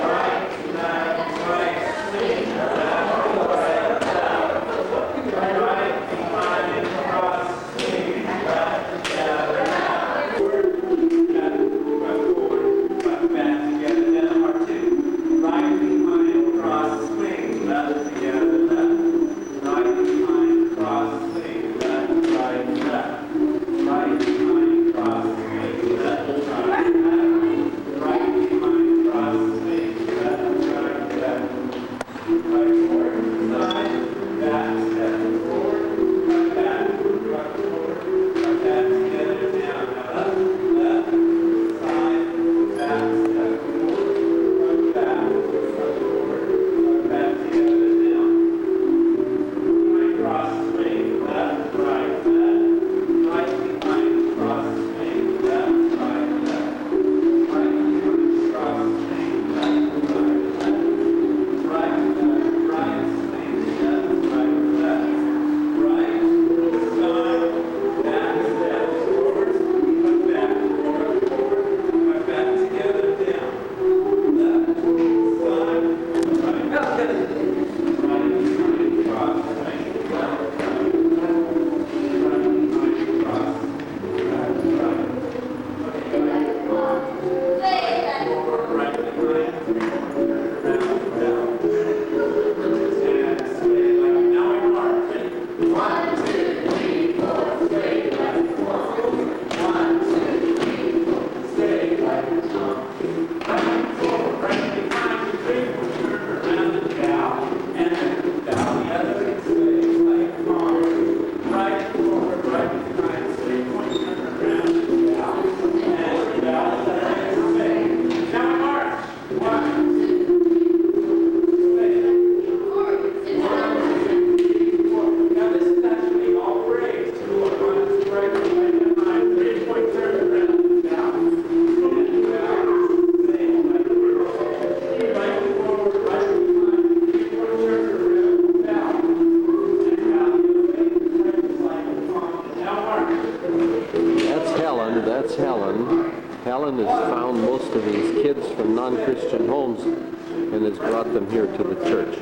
Right, left, right, swing. Left, right, left. Right, behind, cross, swing. Left, together, left. Forward, back, together, then part two. Right, behind, cross, swing. Left, together, left. Right, behind, cross, swing. Left, right, left. Right, behind, cross, swing. Left, right, left. Right, behind, cross, swing. Left, right, left. Right, forward, side, back, step forward, right back, right forward, right back, together, down, now up, left, side, back, step forward, right back, right forward, right back, together, down. Behind, cross, swing, left, right, left, right, behind, cross, swing, left, right, left, right, behind, cross, swing, left, right, left. Right, left, right, swing, left, right, left. Right, side, back, step forward, right back, right forward, right back, together, down. Left, side, right, left. Right, behind, cross, swing, left, right, left. Right, behind, cross, left, right. Okay, right, forward, right, behind, round, down. That's Helen. Helen has found most of these kids from non-Christian homes and has brought them here to the church.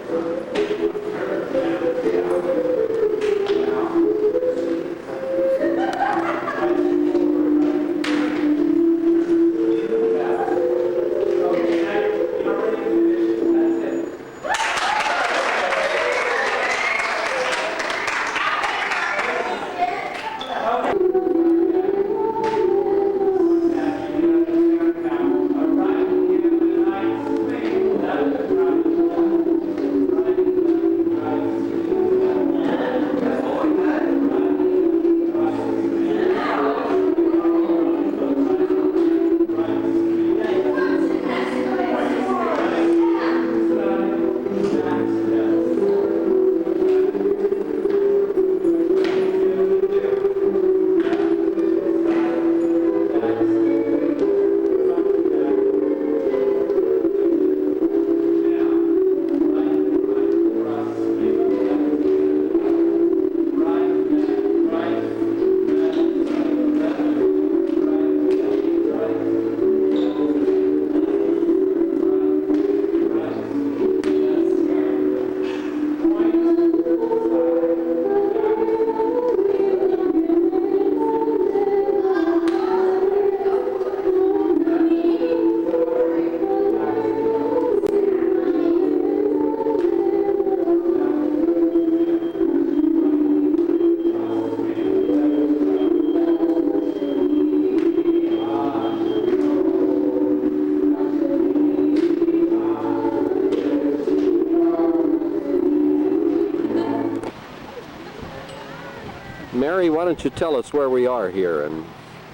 Mary, why don't you tell us where we are here and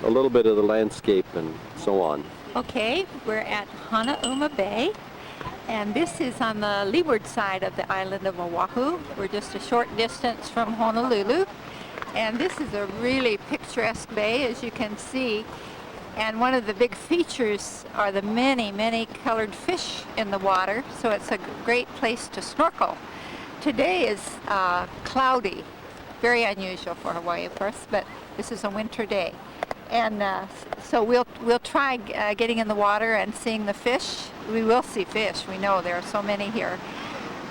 a little bit of the landscape and so on. Okay, we're at Hanauma Bay, and this is on the leeward side of the island of Oahu. We're just a short distance from Honolulu, and this is a really picturesque bay, as you can see. And one of the big features are the many, many colored fish in the water, so it's a great place to snorkel. Today is cloudy, very unusual for Hawaii, of course, but this is a winter day. And so we'll try getting in the water and seeing the fish. We will see fish. We know there are so many here.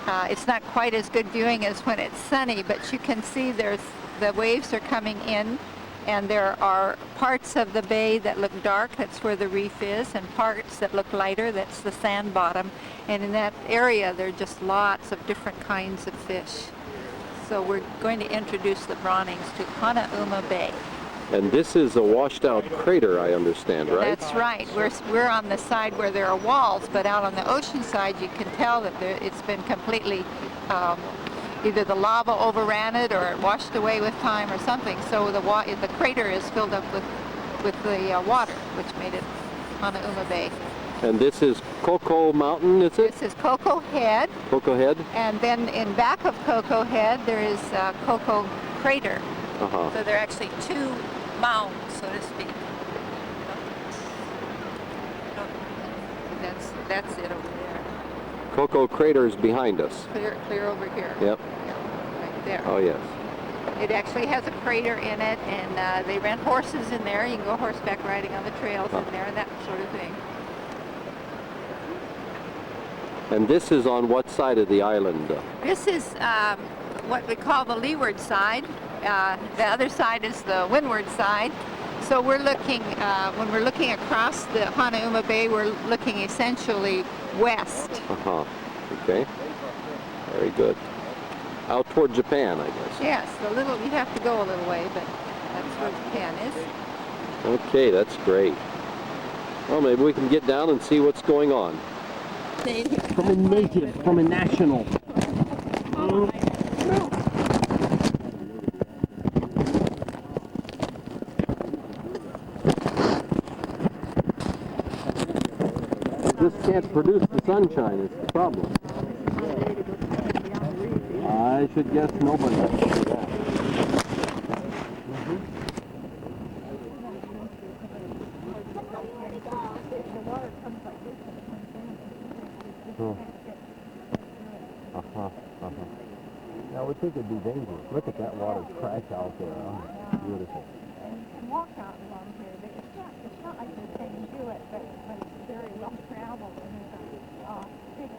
It's not quite as good viewing as when it's sunny, but you can see the waves are coming in, and there are parts of the bay that look dark, that's where the reef is, and parts that look lighter, that's the sand bottom. And in that area, there are just lots of different kinds of fish. So we're going to introduce the Bronings to Hanauma Bay. And this is a washed out crater, I understand, right? That's right. We're on the side where there are walls, but out on the ocean side you can tell that it's been completely, either the lava overran it or it washed away with time or something. So the crater is filled up with the water, which made it Hanauma Bay. And this is Coco Mountain, is it? This is Coco Head. Coco Head? And then in back of Coco Head there is Coco Crater. Uh-huh. So there are actually two mounds, so to speak. That's it over there. Coco Crater is behind us. Clear over here. Yep. Yeah, right there. Oh, yes. It actually has a crater in it, and they rent horses in there. You can go horseback riding on the trails in there and that sort of thing. And this is on what side of the island? This is what we call the leeward side. The other side is the windward side. So we're looking, when we're looking across the Hanauma Bay, we're looking essentially west. Uh-huh. Okay. Very good. Out toward Japan, I guess. Yes, you have to go a little way, but that's where Japan is. Okay, that's great. Well, maybe we can get down and see what's going on. From a native, from a national. Just can't produce the sunshine is the problem. I should guess nobody can do that. I would think it'd be dangerous. Look at that water crash out there. Oh, beautiful. And walk out along here. It's not like you can do it, but it's very well traveled. And there's a big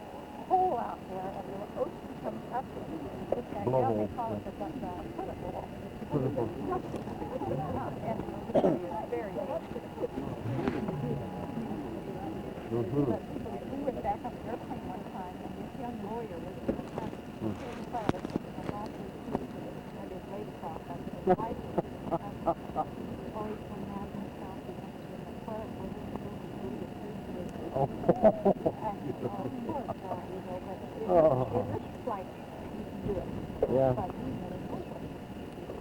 hole out there, and the ocean comes up with that. They call it the toilet bowl. And it's very dangerous. We went back on the airplane one time, and this young lawyer was in the front. Yeah.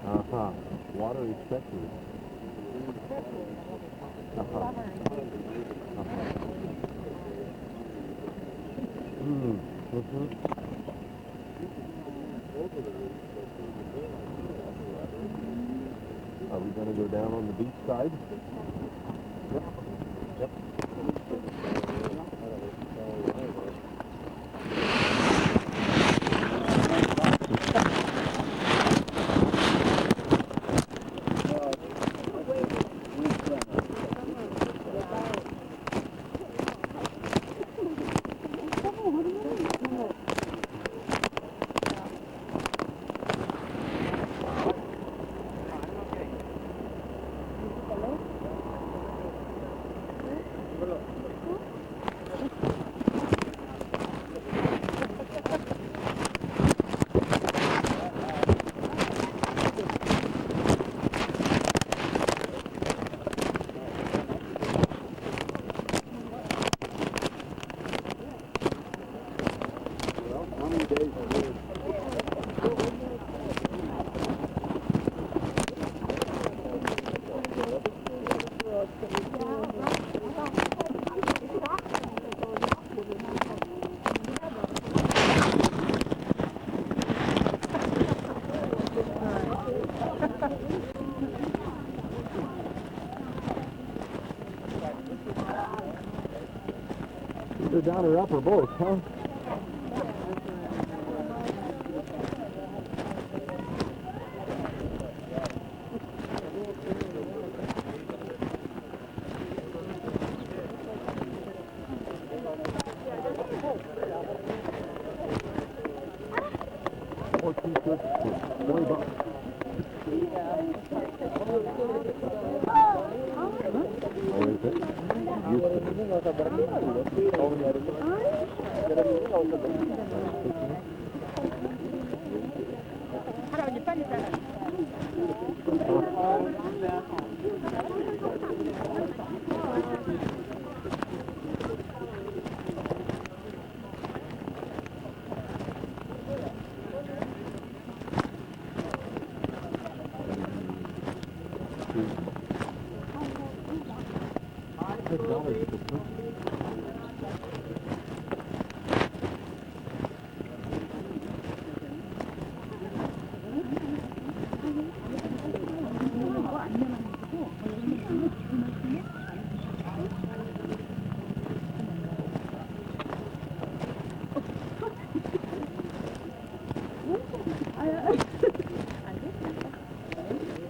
Uh-huh. Water is treacherous. Uh-huh. Are we going to go down on the beach side? Yep. Yep. They're down or up or both, huh?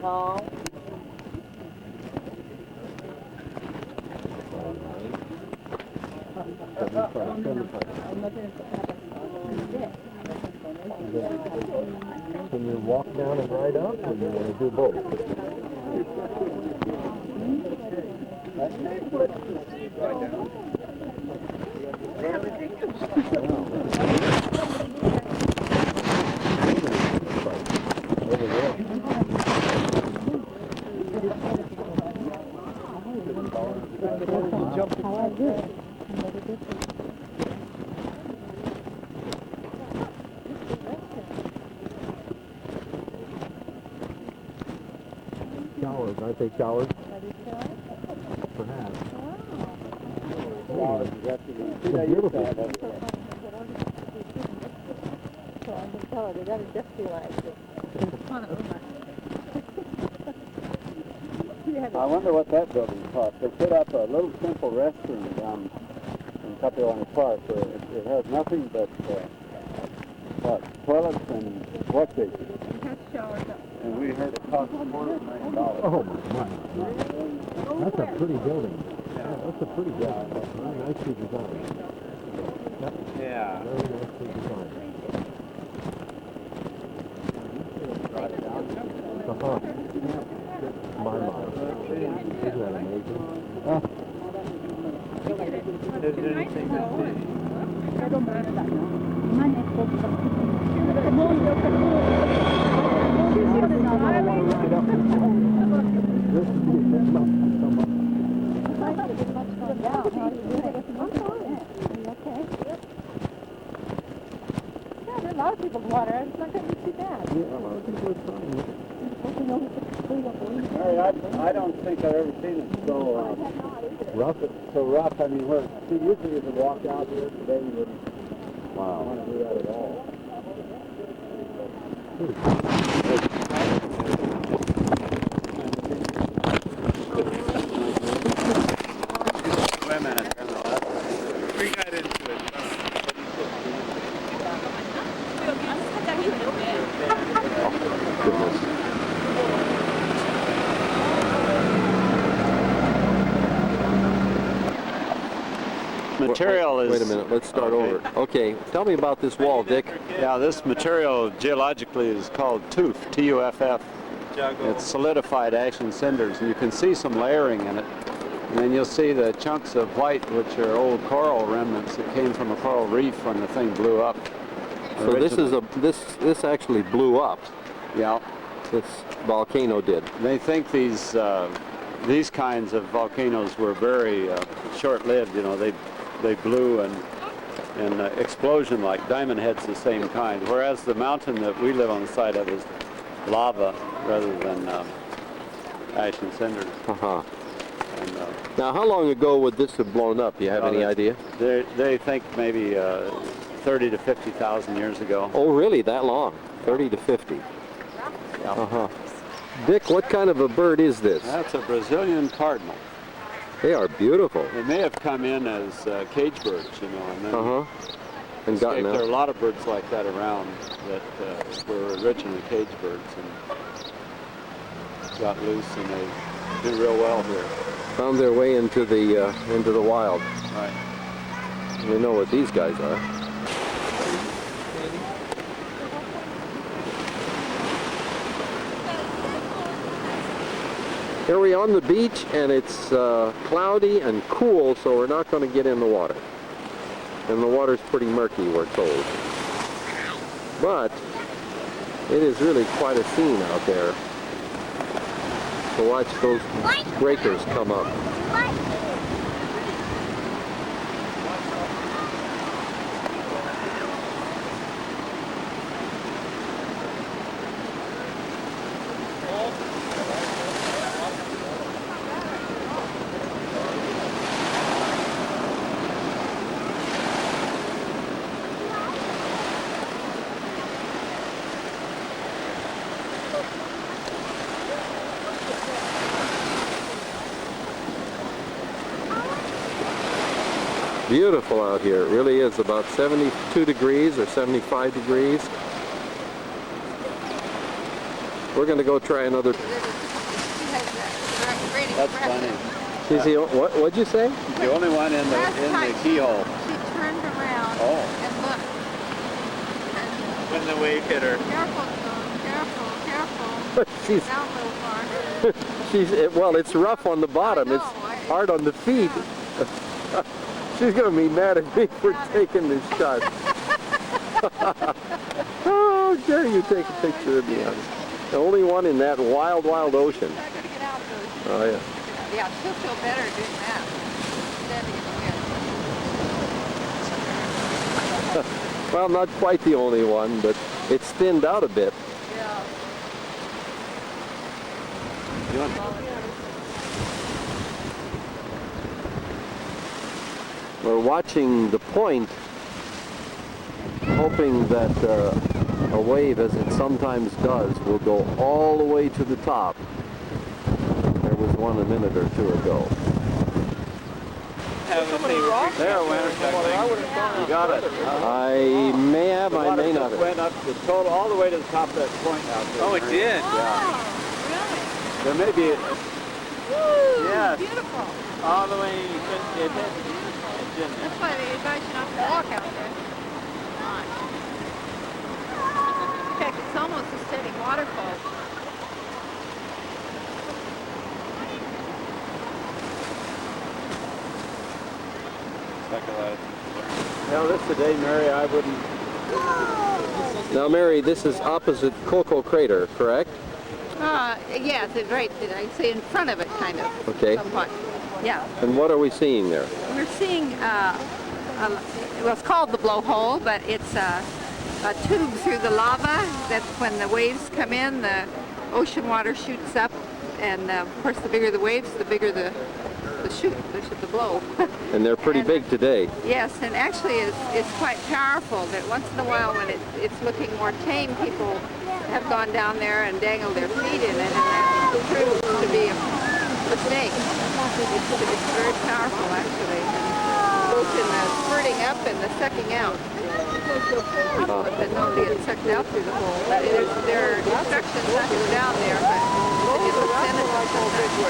No. Can you walk down and ride up, or you want to do both? Showers, aren't they showers? Perhaps. It's beautiful. I wonder what that building cost. They put up a little simple restroom down in Kapiolani Park where it has nothing but toilets and wash stations. And we heard it cost $250,000. Oh my! That's a pretty building. Yeah, that's a pretty building. Very nicely designed. Yep. Yeah. Very nicely designed. Uh-huh. My mind. Isn't that amazing? Oh. Is there anything to A lot of people's water. It's not going to be too bad. Yeah, a lot of people are trying it. Mary, I don't think I've ever seen it so rough. So rough. I mean, usually if you walk out here today, you wouldn't want to do that at all. Wait a minute. We got into it. Material is... Wait a minute, let's start over. Okay, tell me about this wall, Dick. Yeah, this material geologically is called tuff, T-U-F-F. It's solidified ash and cinders, and you can see some layering in it. And then you'll see the chunks of white, which are old coral remnants that came from a coral reef when the thing blew up. So this actually blew up. Yeah. This volcano did. They think these kinds of volcanoes were very short-lived. You know, they blew and explosion like Diamond Head's the same kind. Whereas the mountain that we live on the side of is lava rather than ash and cinders. Uh-huh. Now, how long ago would this have blown up? Do you have any idea? They think maybe 30 to 50,000 years ago. Oh, really? That long? 30 to 50? Yeah. Uh-huh. Dick, what kind of a bird is this? That's a Brazilian cardinal. They are beautiful. They may have come in as cage birds, you know, and then And gotten escaped. There are a out. lot of birds like that around that were originally cage birds and got loose, and they do real well here. Found their way into the wild. Right. We know what these guys are. Here we're on the beach, and it's cloudy and cool, so we're not going to get in the water. And the water's pretty murky, we're told. But it is really quite a scene out there to watch those breakers come up. Beautiful out here. It really is about 72 degrees or 75 degrees. We're going to go try another. That's funny. Is he, what'd you say? The only one in the keyhole. She turned around Oh. and looked. When the wave hit her. Careful, Joan. Careful. She's, Down a little farther. well, it's rough on the bottom. It's hard on the feet. She's going to be mad at me for taking this shot. Oh, dare you take a picture of me. The only one in that wild, wild ocean. Oh, yeah. Yeah, she'll feel better doing that. Standing in the wind. Well, not quite the only one, but it's thinned out a bit. Yeah. We're watching the point, hoping that a wave, as it sometimes does, will go all the way to the top. There was one a minute or two ago. There, winner, you got it. I may have, I may not have. Went up the total, all the way to the top of that point out there. Oh, it did? Yeah. There may be. Yes. Beautiful. All the way, you couldn't get it. That's why they advise you not to walk out there. In fact, it's almost a steady waterfall. Now this today, Mary, I wouldn't. Now, Mary, this is opposite Coco Crater, correct? Yes, it's right. I say in front of it, kind of. Okay. Somewhat. Yeah. And what are we seeing there? We're seeing, well, it's called the blowhole, but it's a tube through the lava. That's when the waves come in, the ocean water shoots up, and of course, the bigger the waves, the bigger the the blow. And they're pretty big today. Yes, and actually it's quite powerful that once in a while when it's looking more tame, people have gone down there and dangled their feet in it, and that proves to be a mistake. It's very powerful, actually, both in the spurting up and the sucking out. But nobody gets sucked out through the hole. There are instructions not to go down there, but it looks innocent.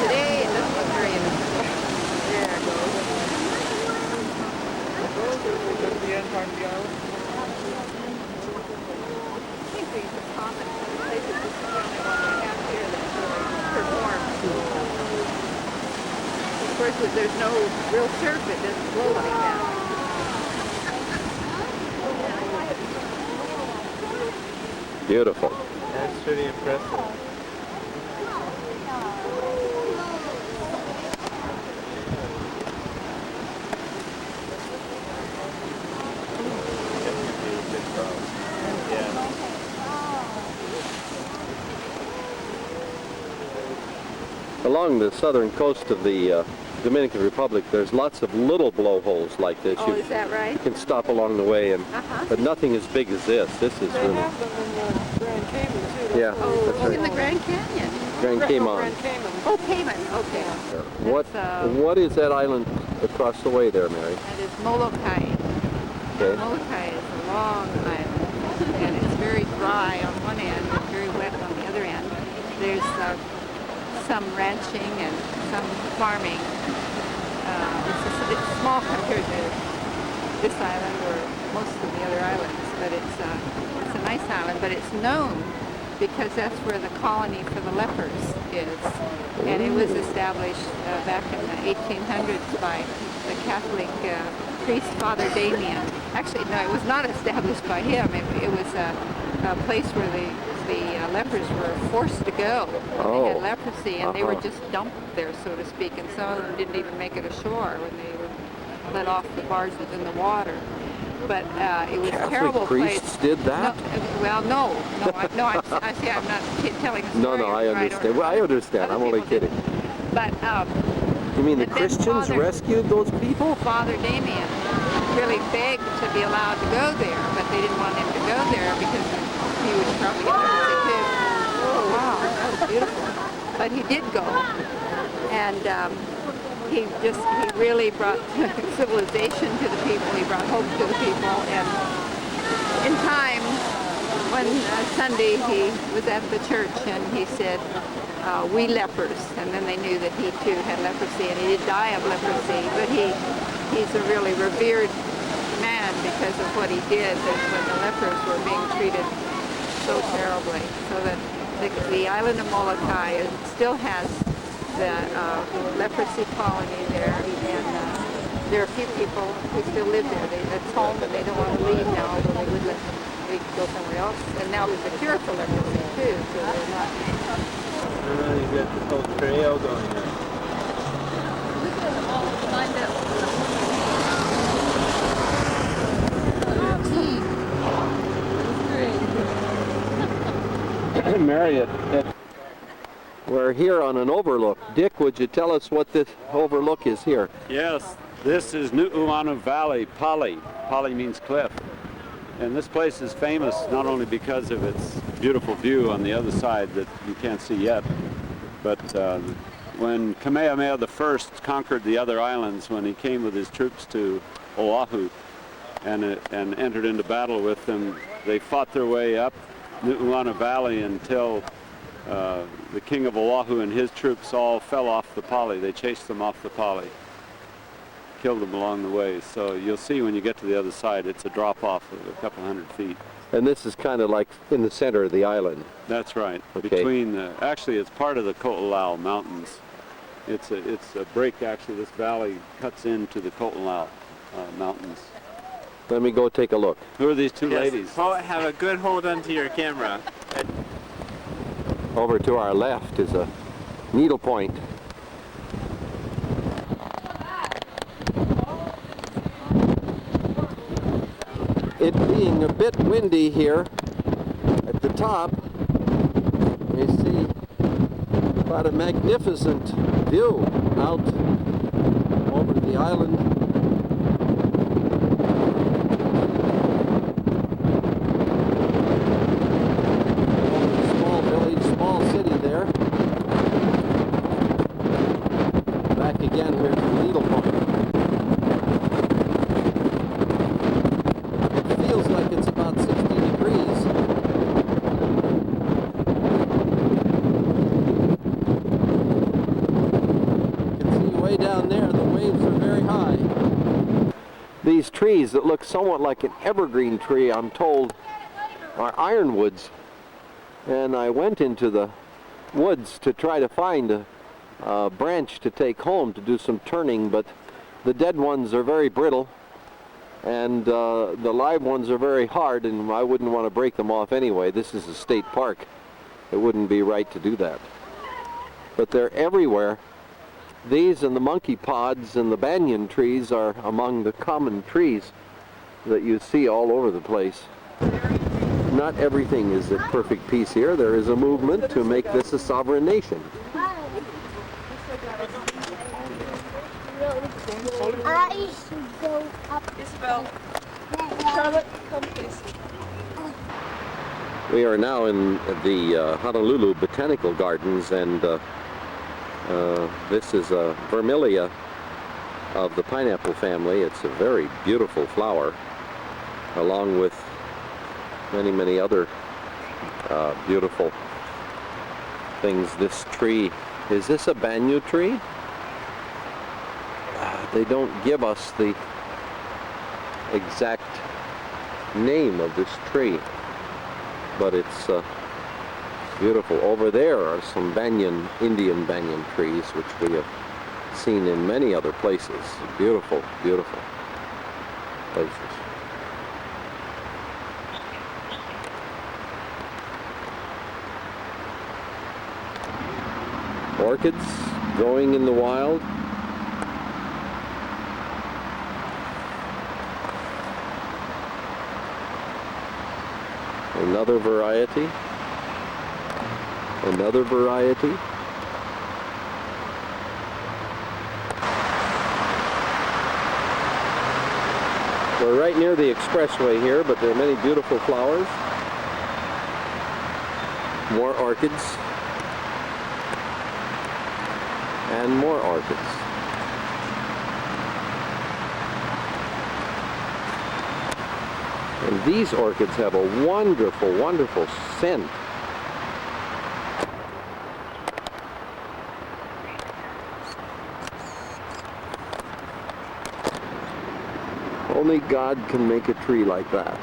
Today it doesn't look very innocent. There it goes. Of course, if there's no real surf, it doesn't blow like that. Beautiful. That's pretty impressive. Along the southern coast of the Dominican Republic, there's lots of little blowholes like this. Oh, is that right? You can stop along the way, and but nothing as big as this. This is really. They have them in the Grand Canyon, too. Yeah, Oh, that's right. in the Grand Canyon. Grand Cayman. Oh, Cayman, okay. What is that island across the way there, Mary? That is Molokai. Okay. Molokai is a long island, and it's very dry on one end and very wet on the other end. There's some ranching and some farming. It's small compared to this island or most of the other islands, but it's a nice island. But it's known because that's where the colony for the lepers is, and it was established back in the 1800s by the Catholic priest Father Damien. Actually, no, it was not established by him. It was a place where the lepers were forced to go. They had leprosy, and they were just dumped there, so to speak, and some of them didn't even make it ashore when they were let off the barges in the water. But it was a terrible place. Catholic priests did that? No, I'm not telling a story. No, I understand. Well, I understand. I'm only kidding. But you mean the Christians rescued those people? Father Damien really begged to be allowed to go there, but they didn't want him to go there because he would probably get leprosy too. Oh wow, that was beautiful. But he did go, and he really brought civilization to the people. He brought hope to the people, and in time, one Sunday he was at the church and he said, "We lepers," and then they knew that he too had leprosy, and he did die of leprosy. But he's a really revered man because of what he did when the lepers were being treated so terribly. So that the island of Molokai still has the leprosy colony there, and there are a few people who still live there. It's home, and they don't want to leave now, although they would let them leave to go somewhere else. And now there's a cure for leprosy too, so they're not. You got this whole trail going there. Mary, we're here on an overlook. Dick, would you tell us what this overlook is here? Yes, this is Nu'uanu Valley, Pali. Pali means cliff. And this place is famous not only because of its beautiful view on the other side that you can't see yet, but when Kamehameha I conquered the other islands, when he came with his troops to Oahu and entered into battle with them, they fought their way up Nu'uanu Valley until the king of Oahu and his troops all fell off the Pali. They chased them off the Pali, killed them along the way. So you'll see when you get to the other side, it's a drop-off of a couple hundred feet. And this is kind of like in the center of the island. That's right. Okay. Between actually, it's part of the Ko'olau Mountains. It's a break, actually. This valley cuts into the Ko'olau Mountains. Let me go take a look. Who are these two ladies? Have a good hold onto your camera. Over to our left is a needle point. It being a bit windy here at the top, we see quite a magnificent view out over the island. Small village, small city there. Back again here to the needle point. Feels like it's about 60 degrees. You can see way down there, the waves are very high. These trees that look somewhat like an evergreen tree, I'm told, are ironwoods. And I went into the woods to try to find a branch to take home to do some turning, but the dead ones are very brittle. And the live ones are very hard, and I wouldn't want to break them off anyway. This is a state park. It wouldn't be right to do that. But they're everywhere. These and the monkey pods and the banyan trees are among the common trees that you see all over the place. Not everything is at perfect peace here. There is a movement to make this a sovereign nation. I should go up. Isabel, Charlotte, come please. We are now in the Honolulu Botanical Gardens, and this is a Vermilia of the pineapple family. It's a very beautiful flower, along with many, many other beautiful things. This tree, is this a banyu tree? They don't give us the exact name of this tree, but it's beautiful. Over there are some banyan, Indian banyan trees, which we have seen in many other places. Beautiful, beautiful places. Orchids growing in the wild. Another variety. Another variety. We're right near the expressway here, but there are many beautiful flowers. More orchids. And more orchids. And these orchids have a wonderful, wonderful scent. Only God can make a tree like that.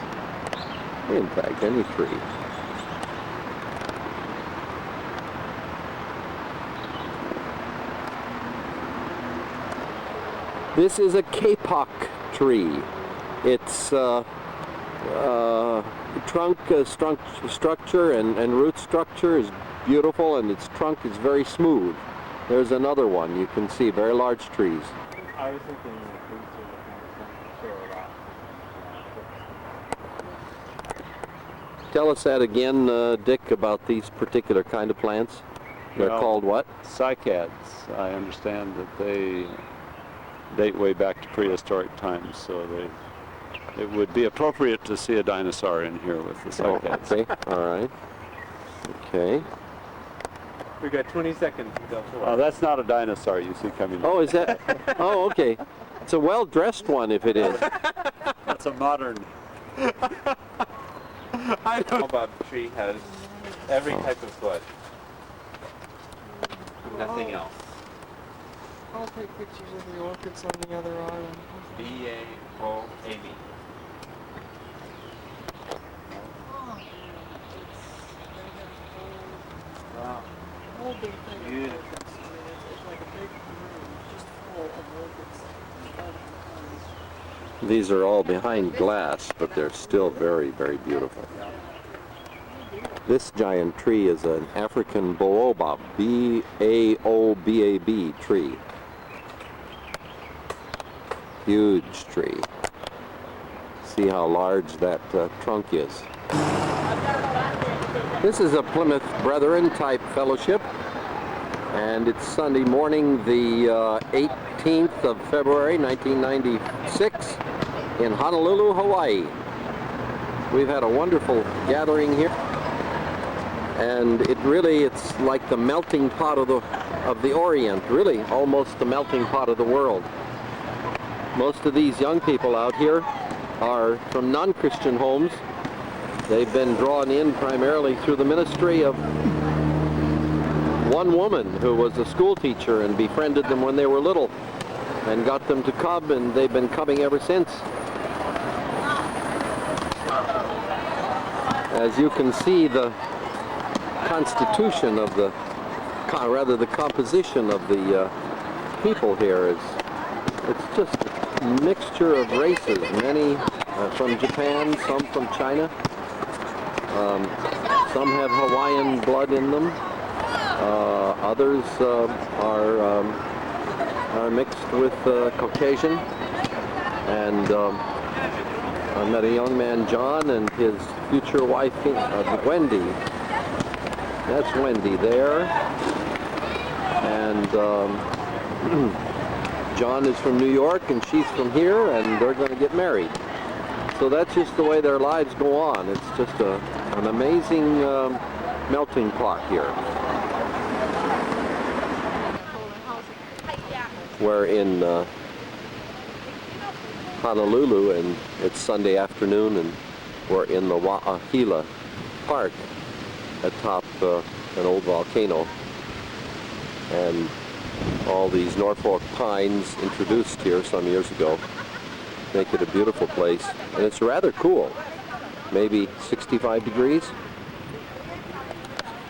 In fact, any tree. This is a kapok tree. Its trunk structure and root structure is beautiful, and its trunk is very smooth. There's another one. You can see very large trees. I was thinking that these are the kind of things that show a lot. Tell us that again, Dick, about these particular kind of plants. They're called what? Cycads. I understand that they date way back to prehistoric times, so it would be appropriate to see a dinosaur in here with the cycads. Okay, all right. Okay. We got 20 seconds until 4. Oh, that's not a dinosaur you see coming. Oh, is that? Oh, okay. It's a well-dressed one, if it is. That's a modern. I don't know about the tree has every type of bud. Nothing else. I'll take pictures of the orchids on the other island. B-A-O-A-B. Wow. Whole big thing. Beautiful. It's like a big room just full of orchids. These are all behind glass, but they're still very, very beautiful. This giant tree is an African baobab, B-A-O-B-A-B tree. Huge tree. See how large that trunk is. This is a Plymouth Brethren type fellowship, and it's Sunday morning, the 18th of February, 1996, in Honolulu, Hawaii. We've had a wonderful gathering here, and it's like the melting pot of the Orient, really almost the melting pot of the world. Most of these young people out here are from non-Christian homes. They've been drawn in primarily through the ministry of one woman who was a school teacher and befriended them when they were little and got them to come, and they've been coming ever since. As you can see, the constitution of the composition of the people here it's just a mixture of races, many from Japan, some from China. Some have Hawaiian blood in them. Others are mixed with Caucasian. And I met a young man, John, and his future wife, Wendy. That's Wendy there. And John is from New York, and she's from here, and they're going to get married. So that's just the way their lives go on. It's just an amazing melting pot here. We're in Honolulu, and it's Sunday afternoon, and we're in the Wa'ahila Park atop an old volcano. And all these Norfolk pines introduced here some years ago make it a beautiful place, and it's rather cool, maybe 65 degrees.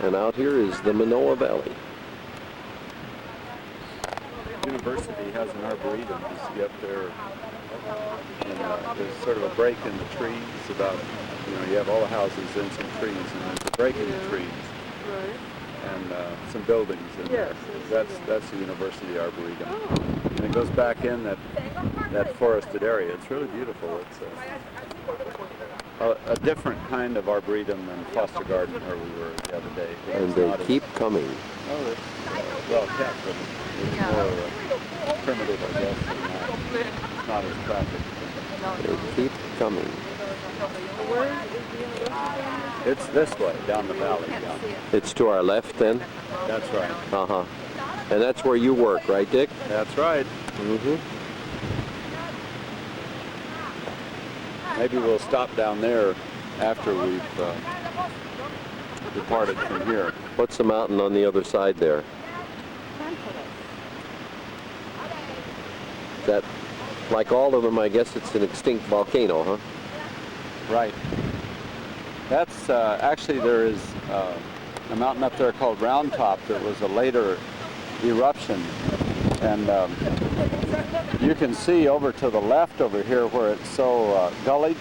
And out here is the Manoa Valley. University has an arboretum. You see up there, and there's sort of a break in the trees. About, you have all the houses and some trees, and there's a break in the trees. Right. And some buildings, and yes, that's the University Arboretum. And it goes back in that forested area. It's really beautiful. It's a different kind of arboretum than Foster Garden where we were the other day. And they keep coming. Oh, it's well kept, but it's more primitive, I guess, than that. It's not as traffic. They keep coming. Where is the university? It's this way, down the valley. Down. It's to our left then? That's right. Uh-huh. And that's where you work, right, Dick? That's right. Mm-hmm. Maybe we'll stop down there after we've departed from here. What's the mountain on the other side there? That, like all of them, I guess it's an extinct volcano, huh? Right. That's actually, there is a mountain up there called Round Top that was a later eruption, and you can see over to the left over here where it's so gullied,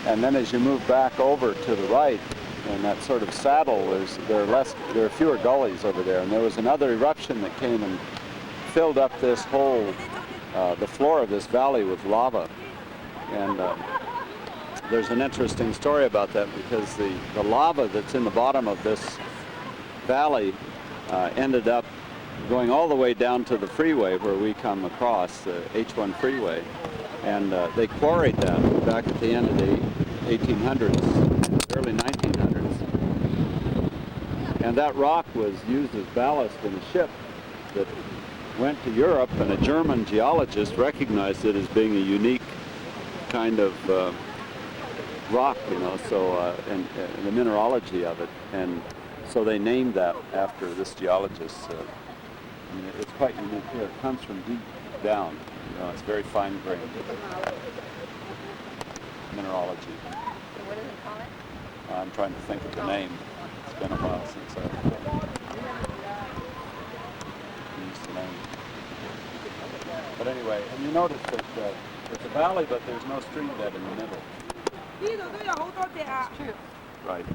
and then as you move back over to the right in that sort of saddle, there are fewer gullies over there, and there was another eruption that came and filled up this whole the floor of this valley with lava. And there's an interesting story about that, because the lava that's in the bottom of this valley ended up going all the way down to the freeway where we come across, the H1 freeway. And they quarried that back at the end of the 1800s, early 1900s. And that rock was used as ballast in a ship that went to Europe, and a German geologist recognized it as being a unique kind of rock, so and the mineralogy of it, and so they named that after this geologist. It's quite unique here. It comes from deep down. It's very fine-grained mineralogy. What does it call it? I'm trying to think of the name. It's been a while since I used the name. But anyway, and you notice that it's a valley, but there's no stream bed in the middle. It's true. Right.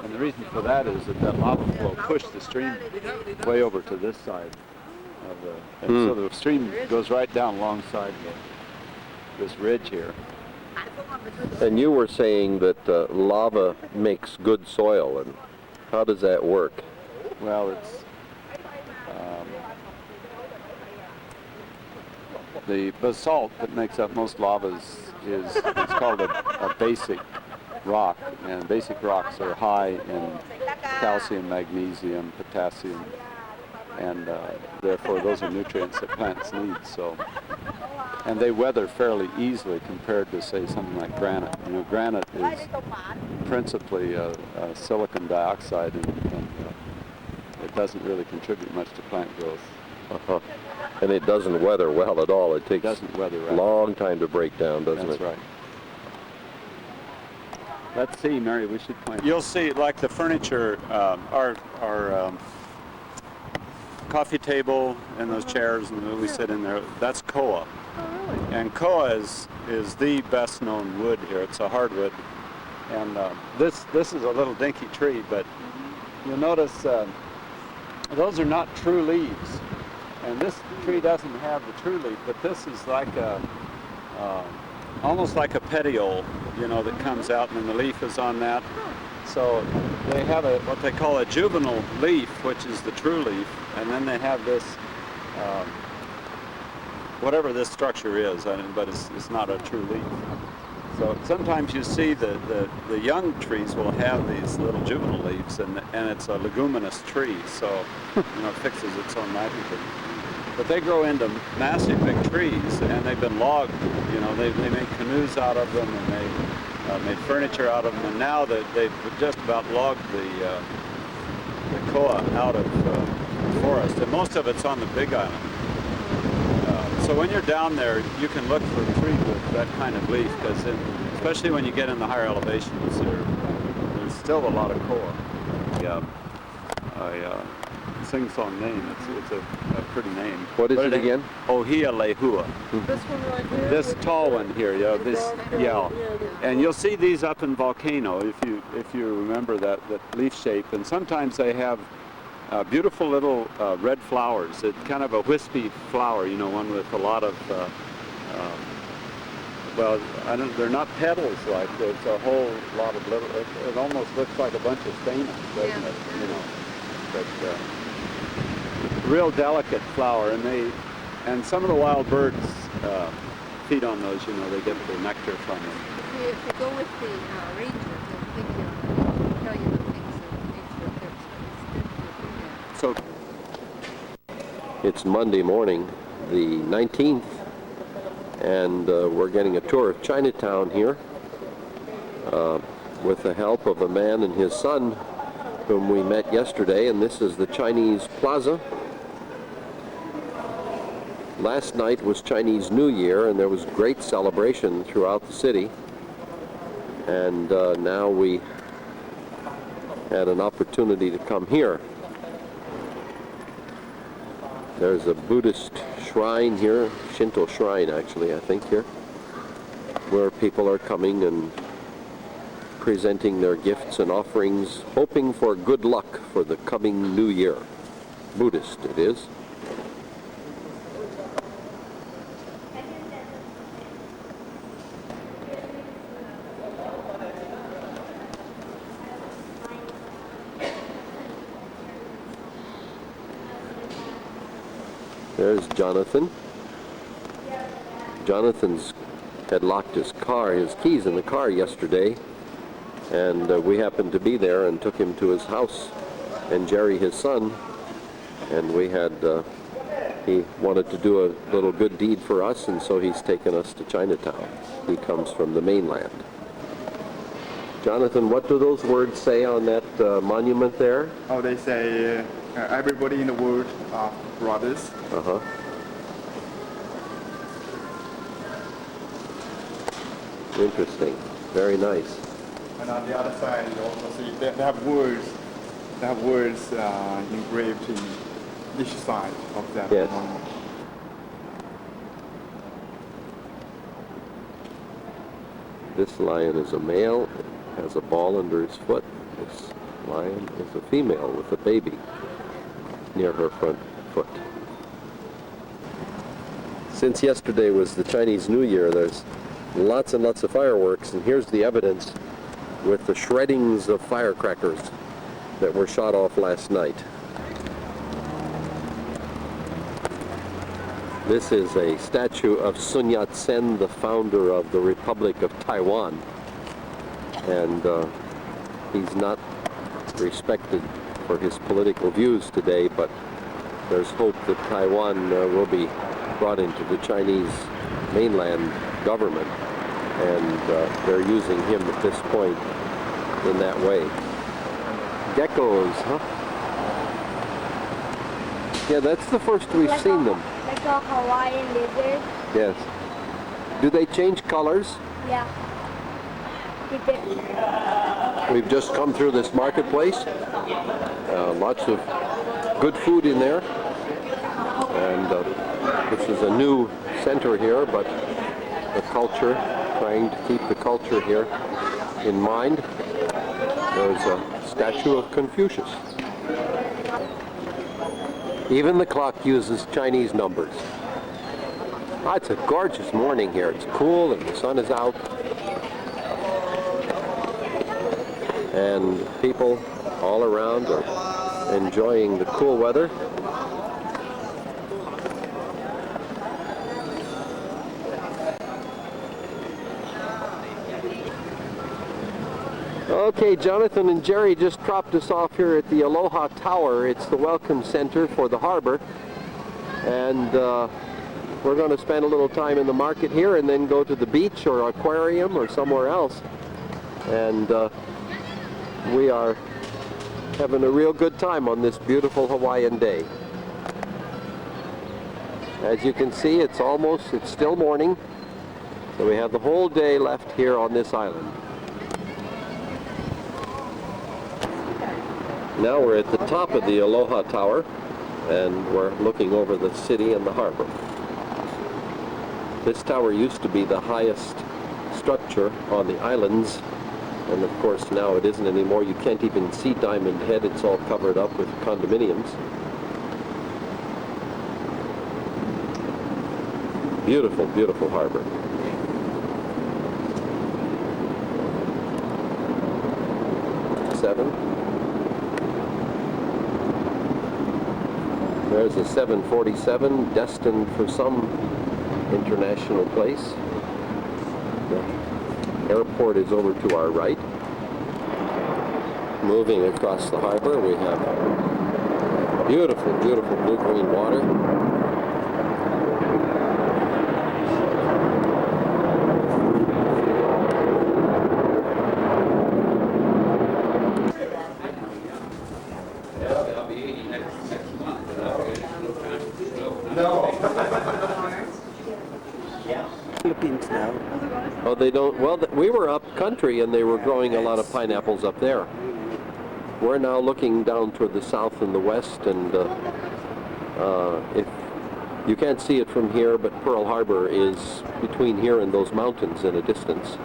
And the reason for that is that lava flow pushed the stream way over to this side of the, and so the stream goes right down alongside this ridge here. And you were saying that lava makes good soil, and how does that work? Well, it's the basalt that makes up most lavas it's called a basic rock, and basic rocks are high in calcium, magnesium, potassium, and therefore those are nutrients that plants need. So, and they weather fairly easily compared to, say, something like granite. Granite is principally silicon dioxide, and it doesn't really contribute much to plant growth. Uh-huh. And it doesn't weather well at all. It takes a long time to break down, doesn't it? That's right. Let's see, Mary, we should point. You'll see, like the furniture, our coffee table and those chairs and we sit in there, that's koa. And koa is the best known wood here. It's a hardwood. And this is a little dinky tree, but you'll notice those are not true leaves. And this tree doesn't have the true leaf, but this is like almost like a petiole, that comes out, and then the leaf is on that. So they have what they call a juvenile leaf, which is the true leaf, and then they have this, whatever this structure is, but it's not a true leaf. So sometimes you see the young trees will have these little juvenile leaves, and it's a leguminous tree, so it fixes its own nitrogen. But they grow into massive big trees, and they've been logged. They made canoes out of them, and they made furniture out of them, and now that they've just about logged the koa out of the forest, and most of it's on the Big Island. So when you're down there, you can look for trees with that kind of leaf, because especially when you get in the higher elevations, there's still a lot of koa. Yeah, sing-song name. It's a pretty name. What is it again? Ohia lehua. This one right here? This tall one here, and you'll see these up in Volcano if you remember that leaf shape. And sometimes they have beautiful little red flowers. It's kind of a wispy flower, one with a lot of they're not petals like. It's a whole lot of little. It almost looks like a bunch of stamens, doesn't it? But real delicate flower, and some of the wild birds feed on those. They get the nectar from them. If you go with the ranger, he'll tell you the things that nature is good to do that. So it's Monday morning, the 19th, and we're getting a tour of Chinatown here with the help of a man and his son whom we met yesterday, and this is the Chinese Plaza. Last night was Chinese New Year, and there was great celebration throughout the city, and now we had an opportunity to come here. There's a Buddhist shrine here, Shinto shrine actually, I think, here, where people are coming and presenting their gifts and offerings, hoping for good luck for the coming new year. Buddhist it is. There's Jonathan. Jonathan's had locked his keys in the car yesterday, and we happened to be there and took him to his house, and Jerry, his son, and he wanted to do a little good deed for us, and so he's taken us to Chinatown. He comes from the mainland. Jonathan, what do those words say on that monument there? Oh, they say everybody in the world are brothers. Uh-huh. Interesting. Very nice. And on the other side, you also see they have words. They have words engraved in each side of that monument. This lion is a male, has a ball under his foot. This lion is a female with a baby near her front foot. Since yesterday was the Chinese New Year, there's lots and lots of fireworks, and here's the evidence with the shreddings of firecrackers that were shot off last night. This is a statue of Sun Yat-sen, the founder of the Republic of Taiwan, and he's not respected for his political views today, but there's hope that Taiwan will be brought into the Chinese mainland government, and they're using him at this point in that way. Geckos, huh? Yeah, that's the first we've seen them. Like a Hawaiian lizard? Yes. Do they change colors? Yeah. We've just come through this marketplace. Lots of good food in there. And this is a new center here, but the culture, trying to keep the culture here in mind. There's a statue of Confucius. Even the clock uses Chinese numbers. It's a gorgeous morning here. It's cool and the sun is out. And people all around are enjoying the cool weather. Okay, Jonathan and Jerry just dropped us off here at the Aloha Tower. It's the welcome center for the harbor. And we're going to spend a little time in the market here and then go to the beach or aquarium or somewhere else. And we are having a real good time on this beautiful Hawaiian day. As you can see, it's still morning. So we have the whole day left here on this island. Now we're at the top of the Aloha Tower, and we're looking over the city and the harbor. This tower used to be the highest structure on the islands, and of course now it isn't anymore. You can't even see Diamond Head. It's all covered up with condominiums. Beautiful, beautiful harbor. There's a 747 destined for some international place. The airport is over to our right. Moving across the harbor, we have beautiful, beautiful blue-green water. Philippines now. Oh, they don't, well, we were up country and they were growing a lot of pineapples up there. We're now looking down toward the south and the west, and if you can't see it from here, but Pearl Harbor is between here and those mountains in a distance.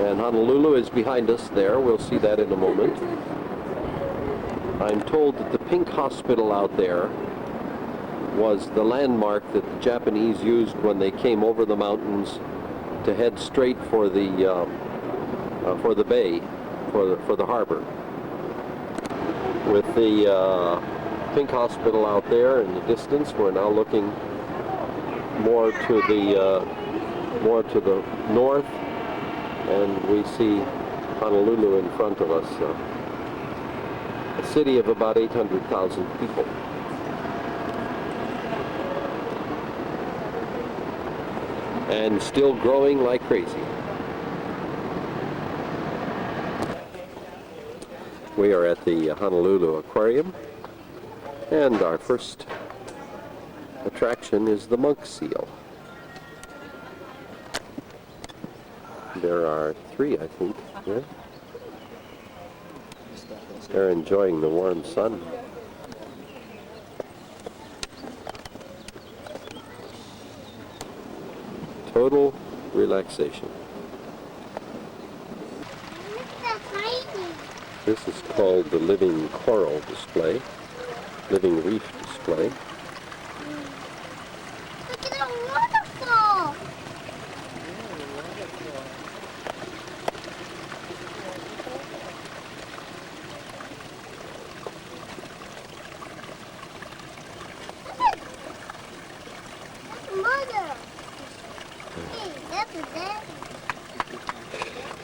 And Honolulu is behind us there. We'll see that in a moment. I'm told that the pink hospital out there was the landmark that the Japanese used when they came over the mountains to head straight for the bay, for the harbor. With the pink hospital out there in the distance, we're now looking more to the north. And we see Honolulu in front of us, a city of about 800,000 people. And still growing like crazy. We are at the Honolulu Aquarium, and our first attraction is the monk seal. There are 3, I think, here. They're enjoying the warm sun. Total relaxation. This is called the Living Coral Display, Living Reef Display. Look at that waterfall! Mother! Hey, that's a daddy.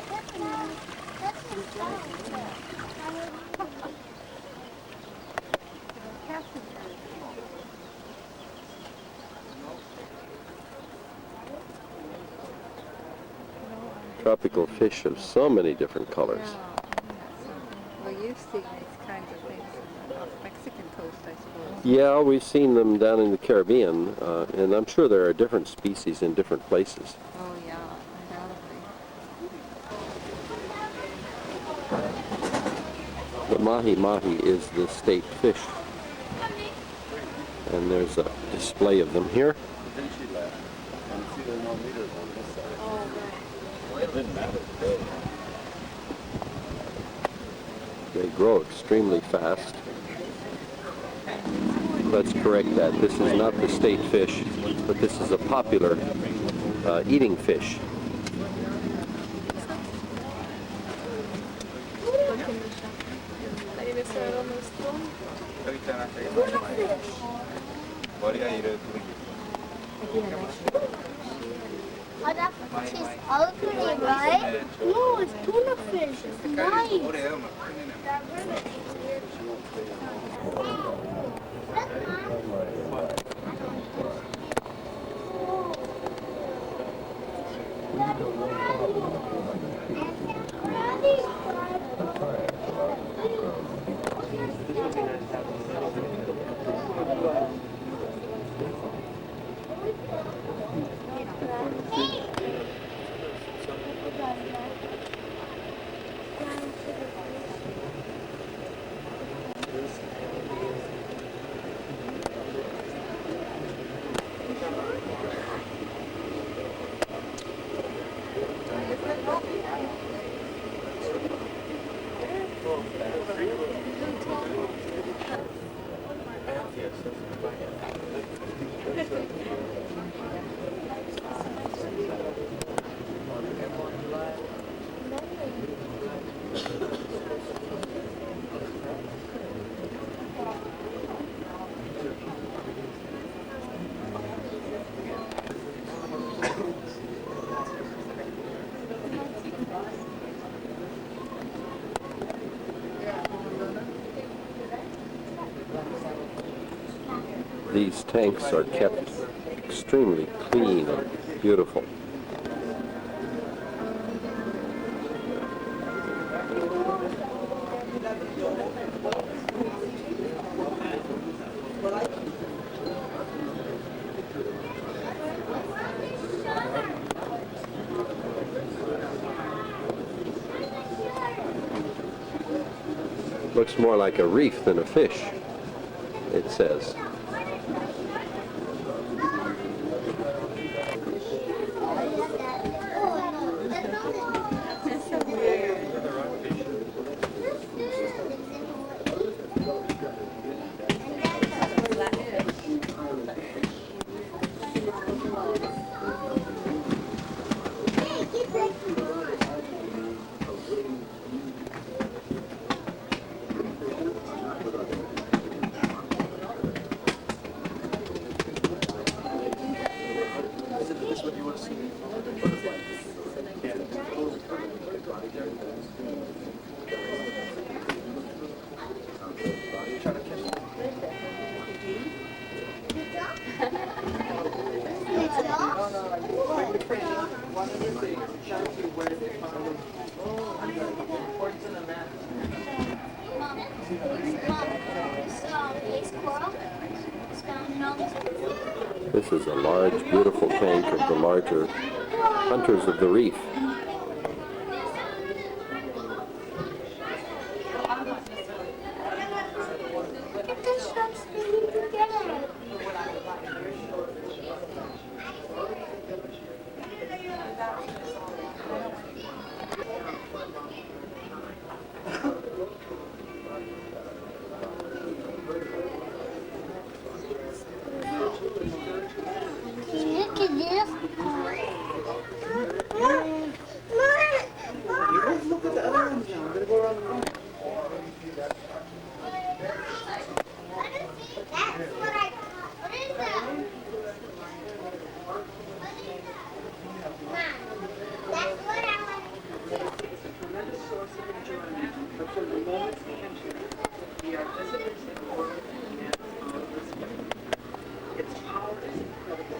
That's a daddy. Tropical fish of so many different colors. Well, you've seen these kinds of things off Mexican coast, I suppose. Yeah, we've seen them down in the Caribbean, and I'm sure there are different species in different places. Oh, yeah, undoubtedly. The mahi-mahi is the state fish. And there's a display of them here. They grow extremely fast. Let's correct that. This is not the state fish, but this is a popular eating fish. 머리가 이렇게 Oh, that's his ugly, right? No, it's tuna fish. It's nice. That ribbit These tanks are kept extremely clean and beautiful. Looks more like a reef than a fish, it says. This is a large, beautiful tank of the larger hunters of the reef. Look at this. Look at the other ones now. I'm going to go around the room. That's what I caught. What is that? Mom, that's what I want. It's a tremendous source of enjoyment, but from the moment we enter, we are visitors in order and respect. Its power is incredible.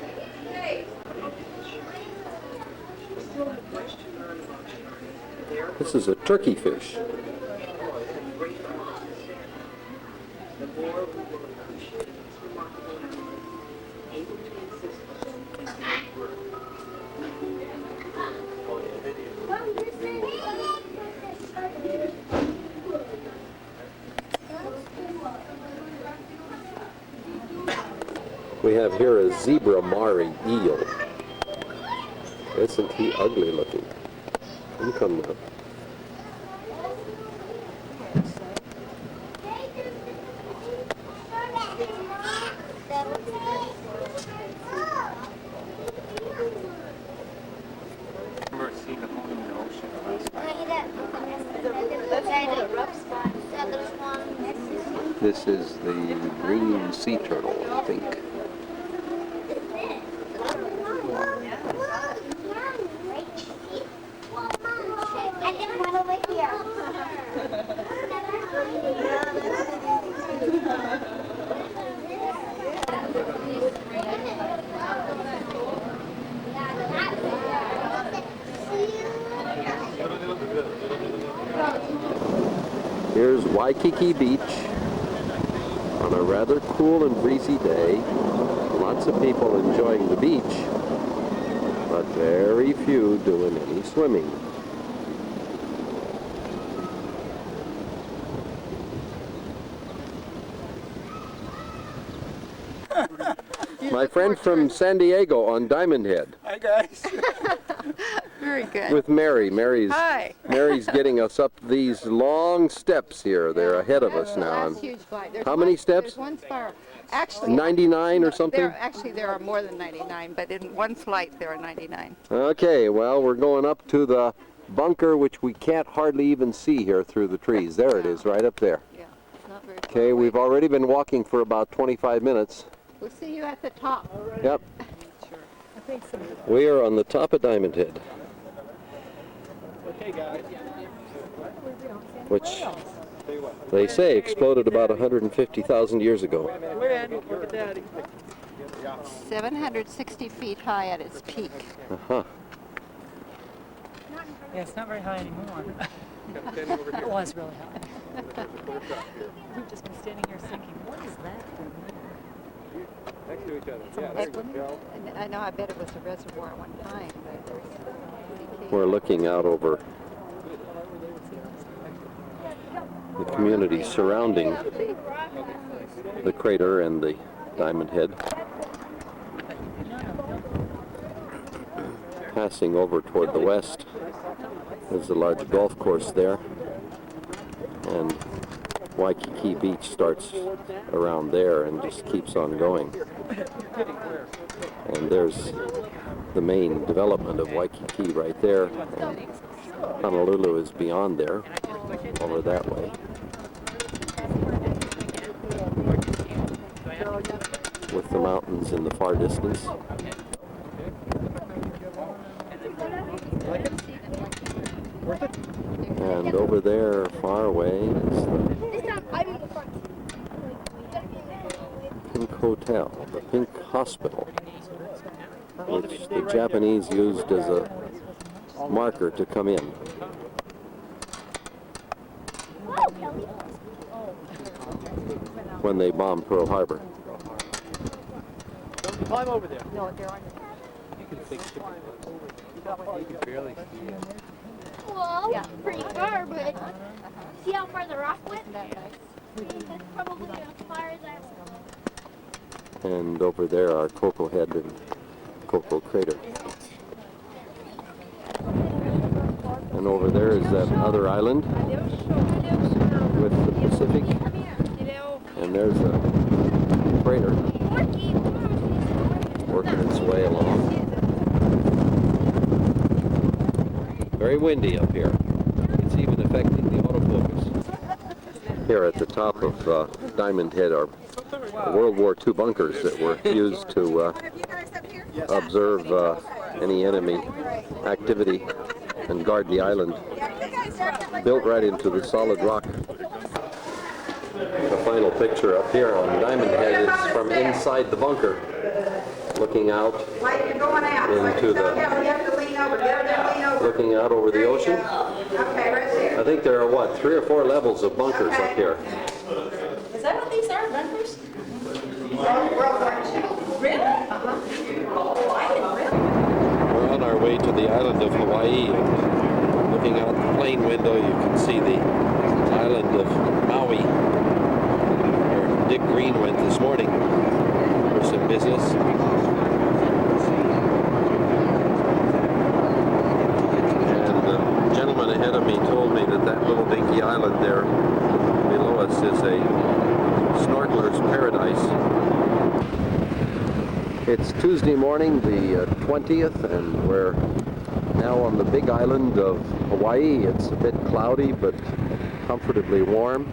We still have much to learn about China. This is a turkey fish. The more we will appreciate its remarkable animals, able to insist in hard work. We have here a zebra mari eel. Isn't he ugly looking? Come up. remember seeing the moon in the ocean last night. This is the green sea turtle, I think. Waikiki Beach on a rather cool and breezy day. Lots of people enjoying the beach, but very few doing any swimming. My friend from San Diego on Diamond Head. Hi, guys. Very good. With Mary. Hi. Mary's getting us up these long steps here. They're ahead of us now. That's huge flight. How many steps? There's one spiral. Actually, 99 or something? There are more than 99, but in one flight there are 99. Okay, well, we're going up to the bunker, which we can't hardly even see here through the trees. There it is, right up there. Yeah, it's not very far Okay, away. we've already been walking for about 25 minutes. We'll see you at the top. Yep. Sure. I think so. We are on the top of Diamond Head, Okay, guys. which they say exploded about 150,000 years ago. We're in. Look at Daddy. 760 feet high at its peak. Uh-huh. Yeah, it's not very high anymore. It was really high. We've just been standing here thinking, what is that? Next to each other. I know, I bet it was a reservoir at one time, but there's We're looking out over the community surrounding the crater and the Diamond Head. Passing over toward the west, there's a large golf course there, and Waikiki Beach starts around there and just keeps on going. And there's the main development of Waikiki right there, and Honolulu is beyond there, over that way. With the mountains in the far distance. And over there, far away, is the Pink Hotel, the Pink Hospital, which the Japanese used as a marker to come in. When they bombed Pearl Harbor. Climb over there. No, there aren't. You can think. You can barely see it. Well, pretty far, but see how far the rock went? That's probably as far as I went. And over there are Coco Head and Coco Crater. And over there is that other island with the Pacific. And there's a crater working its way along. Very windy up here. It's even affecting the autofocus. Here at the top of Diamond Head are World War II bunkers that were used to observe any enemy activity and guard the island. Built right into the solid rock. The final picture up here on Diamond Head is from inside the bunker, looking out into looking out over the ocean. I think there are, what, 3 or 4 levels of bunkers up here. Is that what these are, bunkers? Really? We're on our way to the island of Hawaii. Looking out the plane window, you can see the island of Maui, where Dick Green went this morning for some business. And the gentleman ahead of me told me that that little dinky island there below us is a snorkeler's paradise. It's Tuesday morning, the 20th, and we're now on the big island of Hawaii. It's a bit cloudy, but comfortably warm.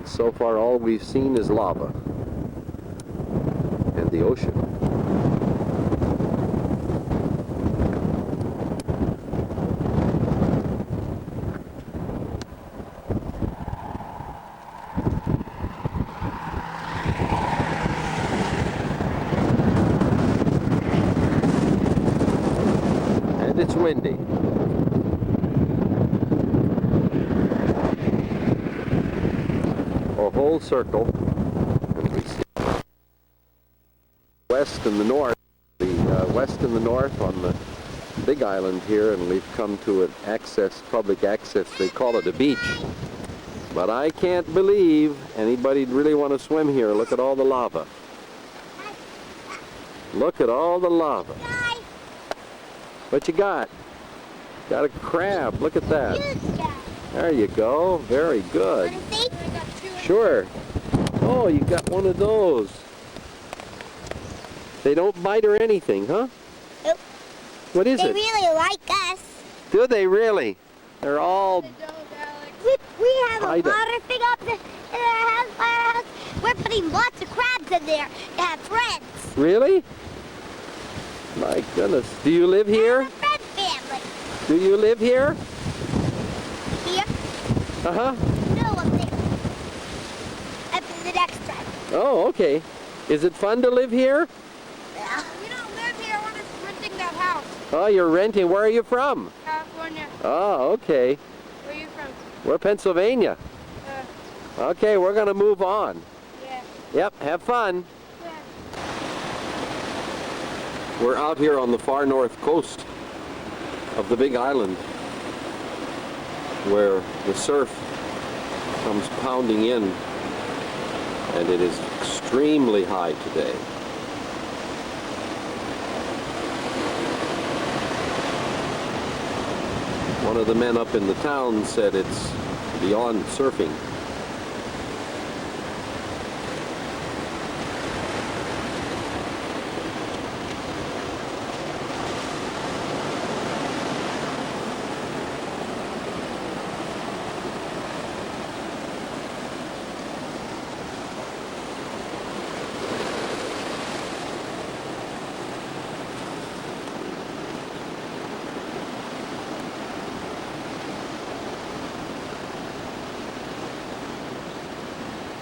So far, all we've seen is lava and the ocean. And it's windy. a whole circle, and we see west and the north, west and the north on the big island here, and we've come to an access, public access. They call it a beach. But I can't believe anybody'd really want to swim here. Look at all the lava. Look at all the lava. What you got? Got a crab. Look at that. There you go. Very good. Sure. Oh, you got one of those. They don't bite or anything, huh? Nope. What is They it? really like us. Do they really? They're all... We have a water thing up in our house. We're putting lots of crabs in there to have friends. Really? My goodness. Do you live here? Friend family. Do you live here? Here? Uh-huh. No, up there. Up in the next time. Oh, okay. Is it fun to live here? We don't live here. We're just renting that house. Oh, you're renting. Where are you from? California. Oh, okay. Where are you from? We're Pennsylvania. Okay, we're going to move on. Yeah. Yep, have fun. We're out here on the far north coast of the Big Island, where the surf comes pounding in, and it is extremely high today. One of the men up in the town said it's beyond surfing.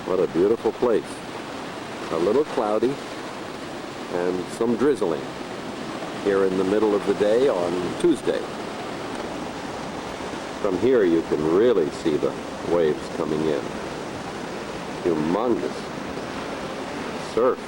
What a beautiful place. A little cloudy and some drizzling here in the middle of the day on Tuesday. From here you can really see the waves coming in. Humongous surf.